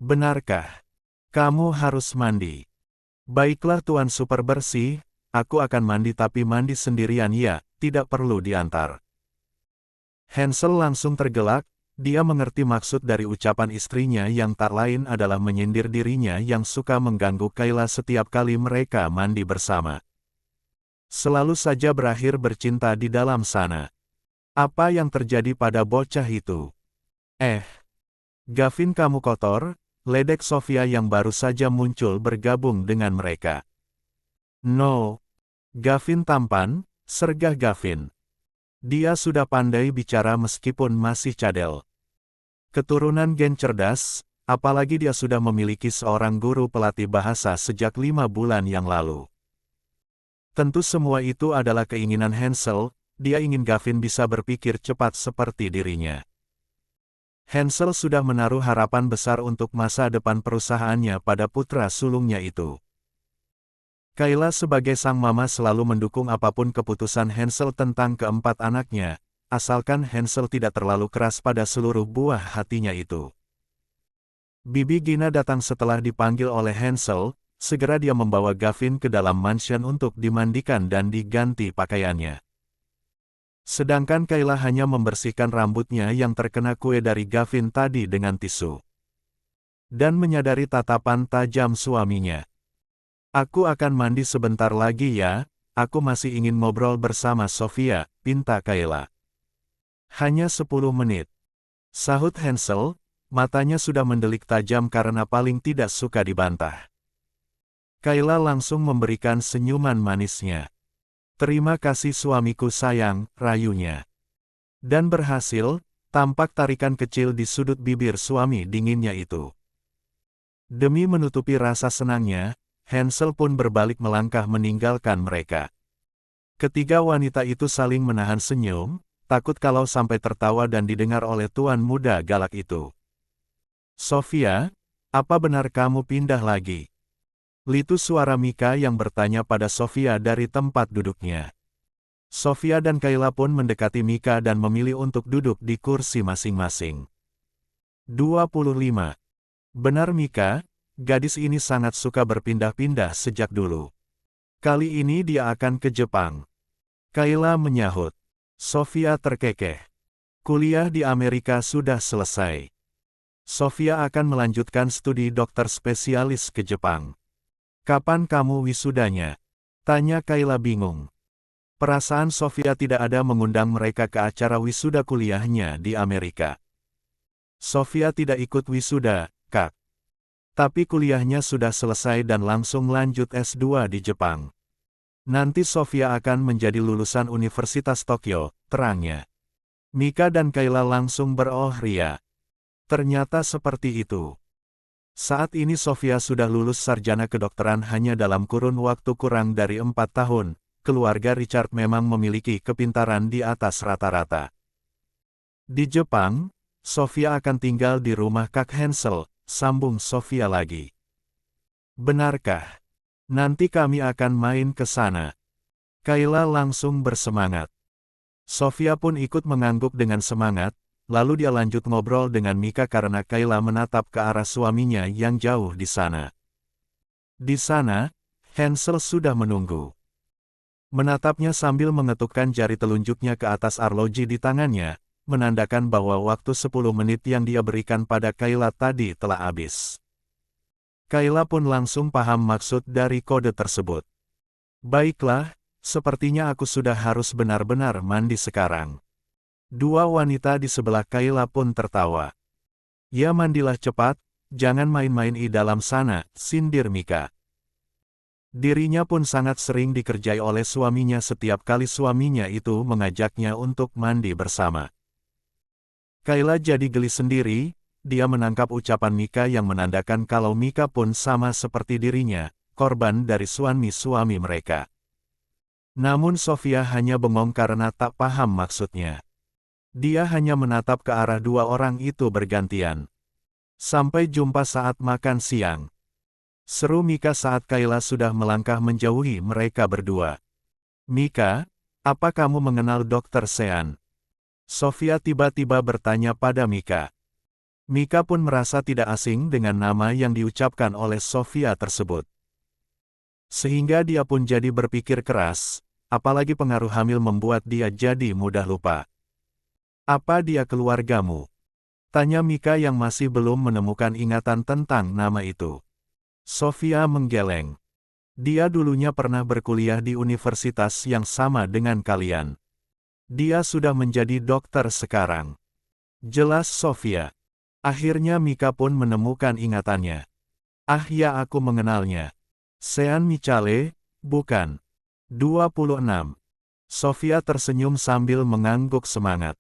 Benarkah? Kamu harus mandi. Baiklah Tuan Super Bersih, aku akan mandi tapi mandi sendirian ya, tidak perlu diantar. Hansel langsung tergelak, dia mengerti maksud dari ucapan istrinya yang tak lain adalah menyindir dirinya yang suka mengganggu Kayla setiap kali mereka mandi bersama. Selalu saja berakhir bercinta di dalam sana. Apa yang terjadi pada bocah itu? Gavin kamu kotor, ledek Sofia yang baru saja muncul bergabung dengan mereka. No. Gavin tampan, sergah Gavin. Dia sudah pandai bicara meskipun masih cadel. Keturunan gen cerdas, apalagi dia sudah memiliki seorang guru pelatih bahasa sejak 5 bulan yang lalu. Tentu semua itu adalah keinginan Hansel, dia ingin Gavin bisa berpikir cepat seperti dirinya. Hansel sudah menaruh harapan besar untuk masa depan perusahaannya pada putra sulungnya itu. Kayla sebagai sang mama selalu mendukung apapun keputusan Hansel tentang keempat anaknya, asalkan Hansel tidak terlalu keras pada seluruh buah hatinya itu. Bibi Gina datang setelah dipanggil oleh Hansel, segera dia membawa Gavin ke dalam mansion untuk dimandikan dan diganti pakaiannya. Sedangkan Kayla hanya membersihkan rambutnya yang terkena kue dari Gavin tadi dengan tisu. Dan menyadari tatapan tajam suaminya. Aku akan mandi sebentar lagi ya, aku masih ingin ngobrol bersama Sofia, pinta Kayla. Hanya 10 menit. Sahut Hansel, matanya sudah mendelik tajam karena paling tidak suka dibantah. Kayla langsung memberikan senyuman manisnya. Terima kasih suamiku sayang, rayunya. Dan berhasil, tampak tarikan kecil di sudut bibir suami dinginnya itu. Demi menutupi rasa senangnya, Hansel pun berbalik melangkah meninggalkan mereka. Ketiga wanita itu saling menahan senyum, takut kalau sampai tertawa dan didengar oleh tuan muda galak itu. Sofia, apa benar kamu pindah lagi? Litu suara Mika yang bertanya pada Sofia dari tempat duduknya. Sofia dan Kayla pun mendekati Mika dan memilih untuk duduk di kursi masing-masing. 25. Benar Mika, gadis ini sangat suka berpindah-pindah sejak dulu. Kali ini dia akan ke Jepang. Kayla menyahut. Sofia terkekeh. Kuliah di Amerika sudah selesai. Sofia akan melanjutkan studi dokter spesialis ke Jepang. Kapan kamu wisudanya? Tanya Kayla bingung. Perasaan Sofia tidak ada mengundang mereka ke acara wisuda kuliahnya di Amerika. Sofia tidak ikut wisuda, Kak. Tapi kuliahnya sudah selesai dan langsung lanjut S2 di Jepang. Nanti Sofia akan menjadi lulusan Universitas Tokyo, terangnya. Mika dan Kayla langsung beroh ria. Ternyata seperti itu. Saat ini Sofia sudah lulus sarjana kedokteran hanya dalam kurun waktu kurang dari 4 tahun. Keluarga Richard memang memiliki kepintaran di atas rata-rata. Di Jepang, Sofia akan tinggal di rumah Kak Hansel, sambung Sofia lagi. Benarkah? Nanti kami akan main ke sana. Kayla langsung bersemangat. Sofia pun ikut mengangguk dengan semangat. Lalu dia lanjut ngobrol dengan Mika karena Kayla menatap ke arah suaminya yang jauh di sana. Di sana, Hansel sudah menunggu. Menatapnya sambil mengetukkan jari telunjuknya ke atas arloji di tangannya, menandakan bahwa waktu 10 menit yang dia berikan pada Kayla tadi telah habis. Kayla pun langsung paham maksud dari kode tersebut. Baiklah, sepertinya aku sudah harus benar-benar mandi sekarang. Dua wanita di sebelah Kayla pun tertawa. Ya mandilah cepat, jangan main-main di dalam sana, sindir Mika. Dirinya pun sangat sering dikerjai oleh suaminya setiap kali suaminya itu mengajaknya untuk mandi bersama. Kayla jadi geli sendiri, dia menangkap ucapan Mika yang menandakan kalau Mika pun sama seperti dirinya, korban dari suami-suami mereka. Namun Sofia hanya bengong karena tak paham maksudnya. Dia hanya menatap ke arah dua orang itu bergantian. Sampai jumpa saat makan siang. Seru Mika saat Kayla sudah melangkah menjauhi mereka berdua. Mika, apa kamu mengenal Dr. Sean? Sofia tiba-tiba bertanya pada Mika. Mika pun merasa tidak asing dengan nama yang diucapkan oleh Sofia tersebut. Sehingga dia pun jadi berpikir keras, apalagi pengaruh hamil membuat dia jadi mudah lupa. Apa dia keluargamu? Tanya Mika yang masih belum menemukan ingatan tentang nama itu. Sofia menggeleng. Dia dulunya pernah berkuliah di universitas yang sama dengan kalian. Dia sudah menjadi dokter sekarang. Jelas Sofia. Akhirnya Mika pun menemukan ingatannya. Ah ya aku mengenalnya. Sean Michale, bukan. 26. Sofia tersenyum sambil mengangguk semangat.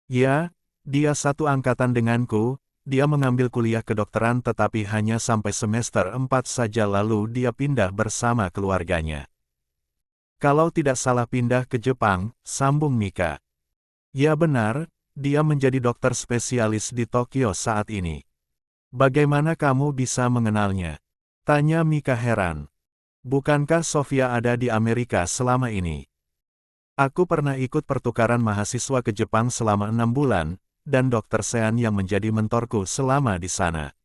Ya, dia satu angkatan denganku, dia mengambil kuliah kedokteran tetapi hanya sampai semester 4 saja lalu dia pindah bersama keluarganya. Kalau tidak salah pindah ke Jepang, sambung Mika. Ya benar, dia menjadi dokter spesialis di Tokyo saat ini. Bagaimana kamu bisa mengenalnya? Tanya Mika heran. Bukankah Sofia ada di Amerika selama ini? Aku pernah ikut pertukaran mahasiswa ke Jepang selama 6 bulan, dan Dr. Sean yang menjadi mentorku selama di sana.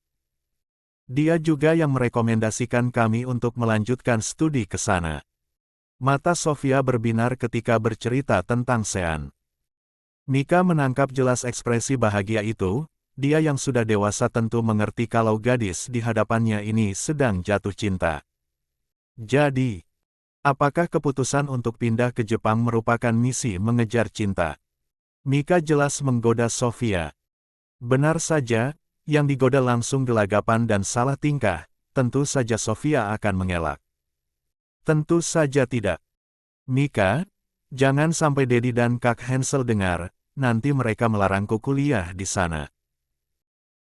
Dia juga yang merekomendasikan kami untuk melanjutkan studi ke sana. Mata Sofia berbinar ketika bercerita tentang Sean. Mika menangkap jelas ekspresi bahagia itu, dia yang sudah dewasa tentu mengerti kalau gadis di hadapannya ini sedang jatuh cinta. Jadi, Apakah keputusan untuk pindah ke Jepang merupakan misi mengejar cinta? Mika jelas menggoda Sofia. Benar saja, yang digoda langsung gelagapan dan salah tingkah, tentu saja Sofia akan mengelak. Tentu saja tidak. Mika, jangan sampai Dedi dan Kak Hansel dengar, nanti mereka melarangku kuliah di sana.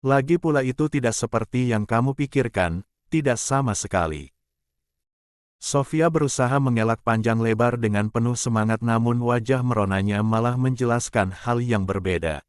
Lagi pula itu tidak seperti yang kamu pikirkan, tidak sama sekali. Sofia berusaha mengelak panjang lebar dengan penuh semangat namun wajah meronanya malah menjelaskan hal yang berbeda.